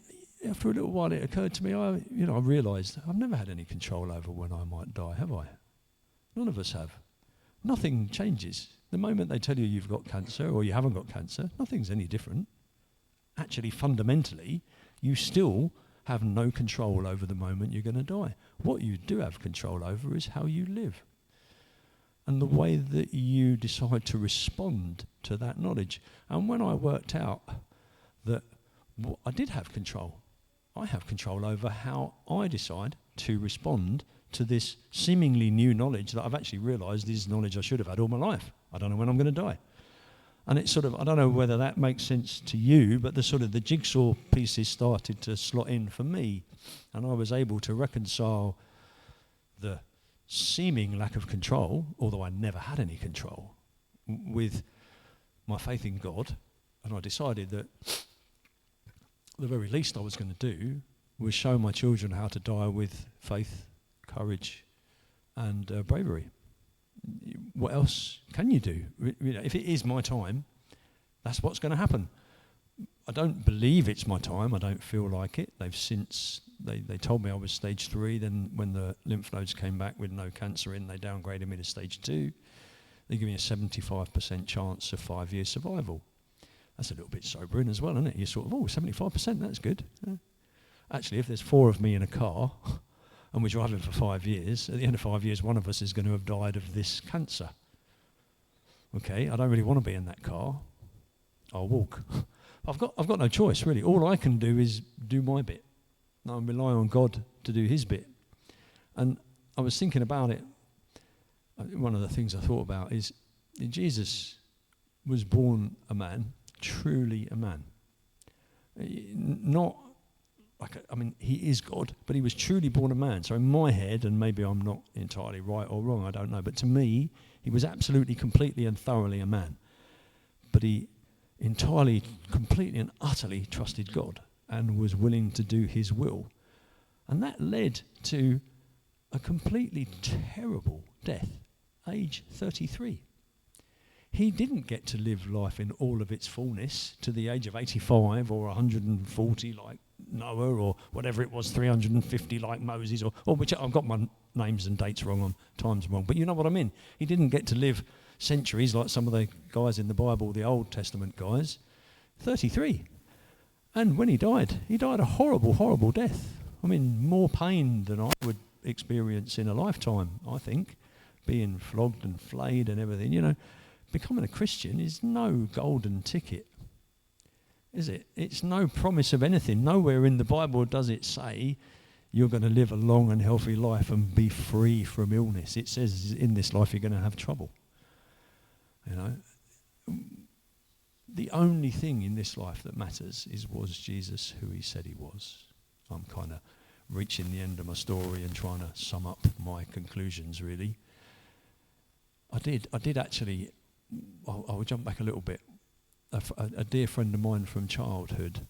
after a little while, it occurred to me, I realised I've never had any control over when I might die, have I? None of us have. Nothing changes. The moment they tell you you've got cancer or you haven't got cancer, nothing's any different. Actually, fundamentally, you still have no control over the moment you're going to die. What you do have control over is how you live and the way that you decide to respond to that knowledge. And when I worked out that I did have control, I have control over how I decide to respond to this seemingly new knowledge that I've actually realised is knowledge I should have had all my life. I don't know when I'm going to die. And it's I don't know whether that makes sense to you, but the jigsaw pieces started to slot in for me, and I was able to reconcile the seeming lack of control, although I never had any control, with my faith in God. And I decided that the very least I was going to do was show my children how to die with faith, courage, and bravery. What else can you do? If it is my time, that's what's going to happen. I don't believe it's my time. I don't feel like it. They told me I was stage 3. Then when the lymph nodes came back with no cancer in, they downgraded me to stage 2. They give me a 75% chance of 5 years survival. That's a little bit sobering as well, isn't it? You're sort of, 75%, that's good. Actually, if there's 4 of me in a car and we're driving for 5 years, at the end of 5 years, one of us is going to have died of this cancer. Okay, I don't really want to be in that car. I'll walk. I've got no choice, really. All I can do is do my bit. I rely on God to do his bit. And I was thinking about it. One of the things I thought about is Jesus was born a man, truly a man. Not like, he is God, but he was truly born a man. So in my head, and maybe I'm not entirely right or wrong, I don't know, but to me, he was absolutely, completely and thoroughly a man. But he entirely, completely and utterly trusted God and was willing to do his will. And that led to a completely terrible death, age 33. He didn't get to live life in all of its fullness to the age of 85 or 140 like Noah, or whatever it was, 350 like Moses, or which I've got my names and dates wrong, on times wrong, but you know what I mean. He didn't get to live centuries like some of the guys in the Bible, the Old Testament guys. 33. And when he died a horrible, horrible death. More pain than I would experience in a lifetime, I think. Being flogged and flayed and everything, Becoming a Christian is no golden ticket, is it? It's no promise of anything. Nowhere in the Bible does it say you're going to live a long and healthy life and be free from illness. It says in this life you're going to have trouble. The only thing in this life that matters was Jesus who he said he was. I'm kind of reaching the end of my story and trying to sum up my conclusions, really. I did actually, I'll jump back a little bit. A dear friend of mine from childhood,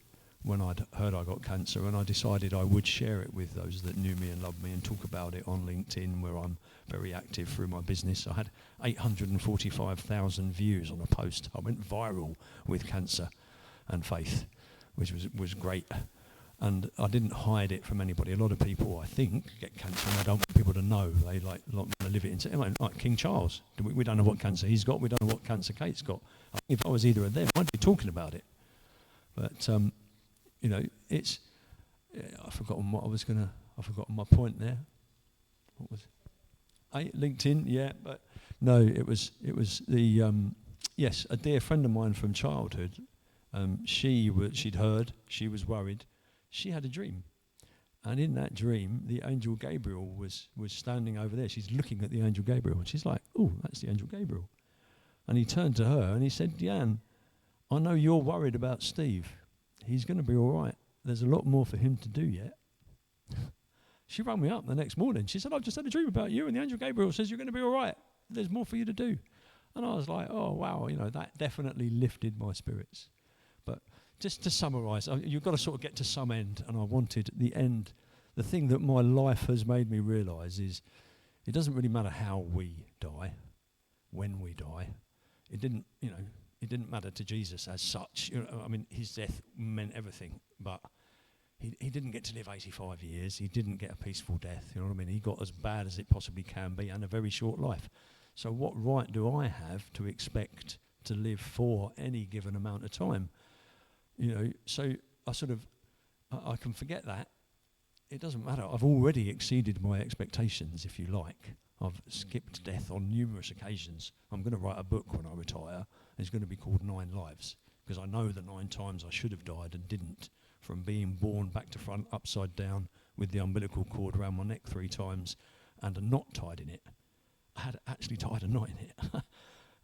when I'd heard I got cancer, and I decided I would share it with those that knew me and loved me and talk about it on LinkedIn, where I'm very active through my business. I had 845,000 views on a post. I went viral with cancer and faith, which was great. And I didn't hide it from anybody. A lot of people, I think, get cancer and they don't want people to know. They like to live it into, like King Charles. We don't know what cancer he's got. We don't know what cancer Kate's got. If I was either of them, I'd be talking about it. But it's. I've forgotten my point there. What was it? LinkedIn, yeah, but no, it was the yes, a dear friend of mine from childhood. She'd heard, she was worried. She had a dream, and in that dream, the angel Gabriel was standing over there. She's looking at the angel Gabriel, and she's like, "Oh, that's the angel Gabriel." And he turned to her and he said, "Deanne, I know you're worried about Steve. He's going to be all right. There's a lot more for him to do yet." She rang me up the next morning. She said, "I've just had a dream about you, and the angel Gabriel says you're going to be all right. There's more for you to do." And I was like, "Oh, wow, that definitely lifted my spirits." But just to summarise, you've got to sort of get to some end, and I wanted the end. The thing that my life has made me realise is it doesn't really matter how we die, when we die. It didn't matter to Jesus as such. His death meant everything, but he didn't get to live 85 years. He didn't get a peaceful death. You know what I mean? He got as bad as it possibly can be, and a very short life. So what right do I have to expect to live for any given amount of time? So I can forget that. It doesn't matter. I've already exceeded my expectations, if you like. I've skipped death on numerous occasions. I'm going to write a book when I retire. It's going to be called 9 Lives, because I know the 9 times I should have died and didn't, from being born back to front, upside down, with the umbilical cord around my neck 3 times, and a knot tied in it. I had actually tied a knot in it.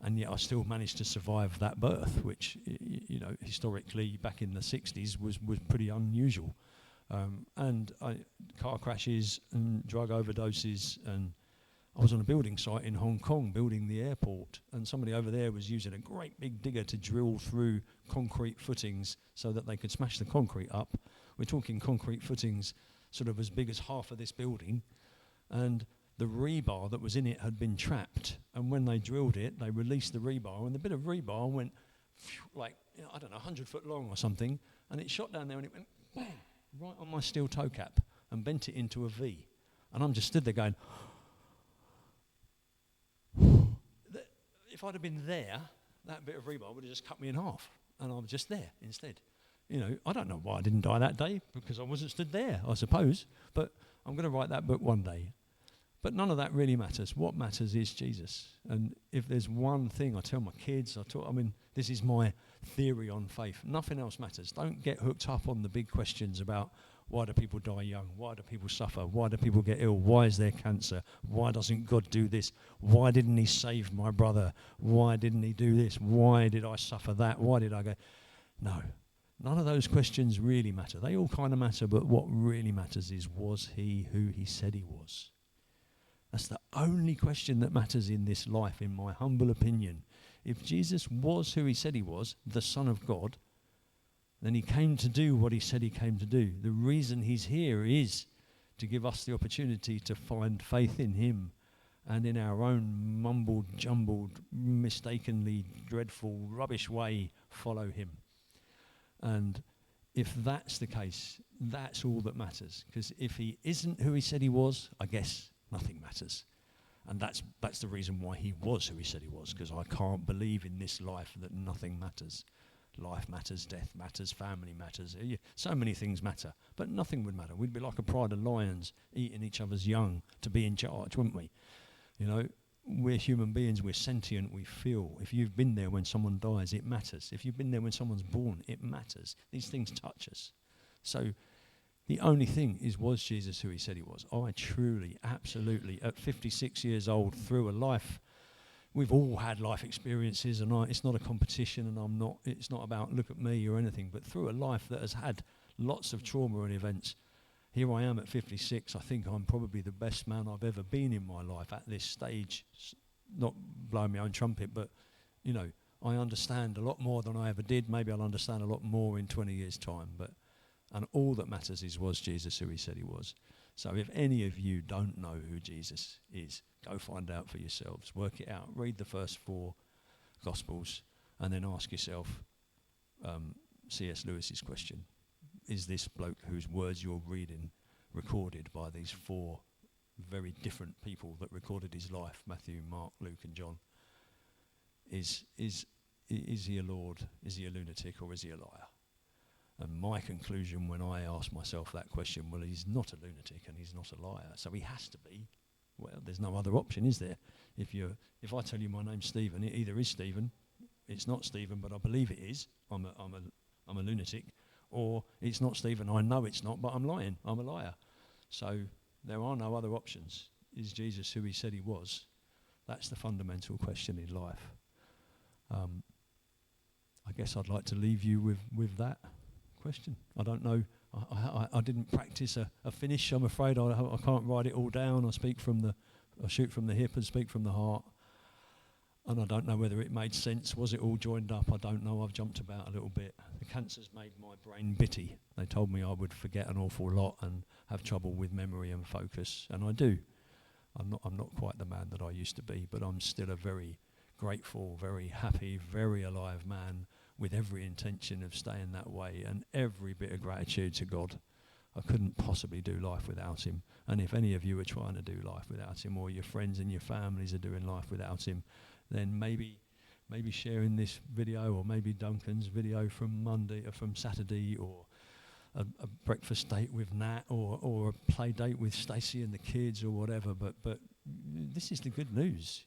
And yet I still managed to survive that birth, which, historically back in the 60s was pretty unusual. And car crashes and drug overdoses, and I was on a building site in Hong Kong building the airport, and somebody over there was using a great big digger to drill through concrete footings so that they could smash the concrete up. We're talking concrete footings sort of as big as half of this building, and the rebar that was in it had been trapped, and when they drilled it, they released the rebar, and the bit of rebar went like I don't know, 100 foot long or something, and it shot down there and it went bang, right on my steel toe cap and bent it into a V. And I'm just stood there going, if I'd have been there, that bit of rebar would have just cut me in half, and I was just there instead. I don't know why I didn't die that day, because I wasn't stood there, I suppose, but I'm going to write that book one day. But none of that really matters. What matters is Jesus. And if there's one thing I tell my kids, this is my theory on faith. Nothing else matters. Don't get hooked up on the big questions about why do people die young? Why do people suffer? Why do people get ill? Why is there cancer? Why doesn't God do this? Why didn't he save my brother? Why didn't he do this? Why did I suffer that? Why did I go? No. None of those questions really matter. They all kind of matter, but what really matters is, was he who he said he was? That's the only question that matters in this life, in my humble opinion. If Jesus was who he said he was, the Son of God, then he came to do what he said he came to do. The reason he's here is to give us the opportunity to find faith in him and in our own mumbled, jumbled, mistakenly dreadful, rubbish way, follow him. And if that's the case, that's all that matters. Because if he isn't who he said he was, I guess nothing matters. And that's the reason why he was who he said he was, because I can't believe in this life that nothing matters. Life matters, death matters, family matters. So many things matter, but nothing would matter. We'd be like a pride of lions eating each other's young to be in charge, wouldn't we? We're human beings, we're sentient, we feel. If you've been there when someone dies, it matters. If you've been there when someone's born, it matters. These things touch us. So the only thing is, was Jesus who he said he was? I truly, absolutely, at 56 years old, through a life, we've all had life experiences, and it's not a competition, and it's not about look at me or anything, but through a life that has had lots of trauma and events, here I am at 56. I think I'm probably the best man I've ever been in my life at this stage. Not blowing my own trumpet, but, I understand a lot more than I ever did. Maybe I'll understand a lot more in 20 years' time, and all that matters is, was Jesus who he said he was? So if any of you don't know who Jesus is, go find out for yourselves. Work it out. Read the first 4 Gospels and then ask yourself C.S. Lewis's question. Is this bloke whose words you're reading recorded by these 4 very different people that recorded his life, Matthew, Mark, Luke and John? Is he a Lord? Is he a lunatic, or is he a liar? And my conclusion when I ask myself that question, well, he's not a lunatic and he's not a liar, so he has to be. Well, there's no other option, is there? If I tell you my name's Stephen, it either is Stephen, it's not Stephen, but I believe it is, I'm a lunatic, or it's not Stephen, I know it's not, but I'm lying, I'm a liar. So there are no other options. Is Jesus who he said he was? That's the fundamental question in life. I guess I'd like to leave you with that question. I don't know. I didn't practice a finish. I'm afraid I can't write it all down. I shoot from the hip and speak from the heart. And I don't know whether it made sense. Was it all joined up? I don't know. I've jumped about a little bit. The cancer's made my brain bitty. They told me I would forget an awful lot and have trouble with memory and focus, and I do. I'm not quite the man that I used to be, but I'm still a very grateful, very happy, very alive man, with every intention of staying that way and every bit of gratitude to God. I couldn't possibly do life without him. And if any of you are trying to do life without him, or your friends and your families are doing life without him, then maybe sharing this video, or maybe Duncan's video from Saturday, or a breakfast date with Nat, or a play date with Stacey and the kids, or whatever. But this is the good news,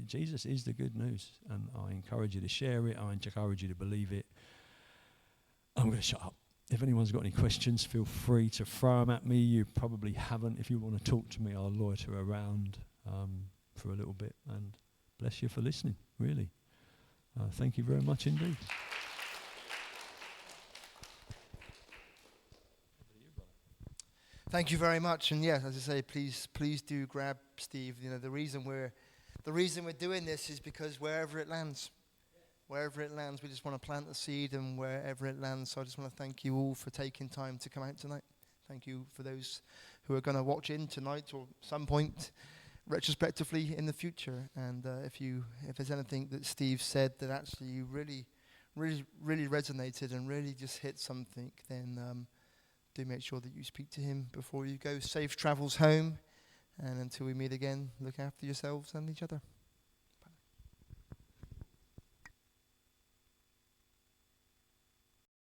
Jesus is the good news, and I encourage you to share it. I encourage you to believe it. I'm going to shut up. If anyone's got any questions, feel free to throw them at me. You probably haven't. If you want to talk to me, I'll loiter around for a little bit, and bless you for listening, really. Thank you very much indeed. Thank you very much. And yes, as I say, please do grab Steve. The reason we're doing this is because wherever it lands, we just want to plant the seed, and wherever it lands. So I just want to thank you all for taking time to come out tonight. Thank you for those who are going to watch in tonight or some point retrospectively in the future. And if there's anything that Steve said that actually you really really resonated and really just hit something, then do make sure that you speak to him before you go. Safe travels home, and until we meet again, look after yourselves and each other.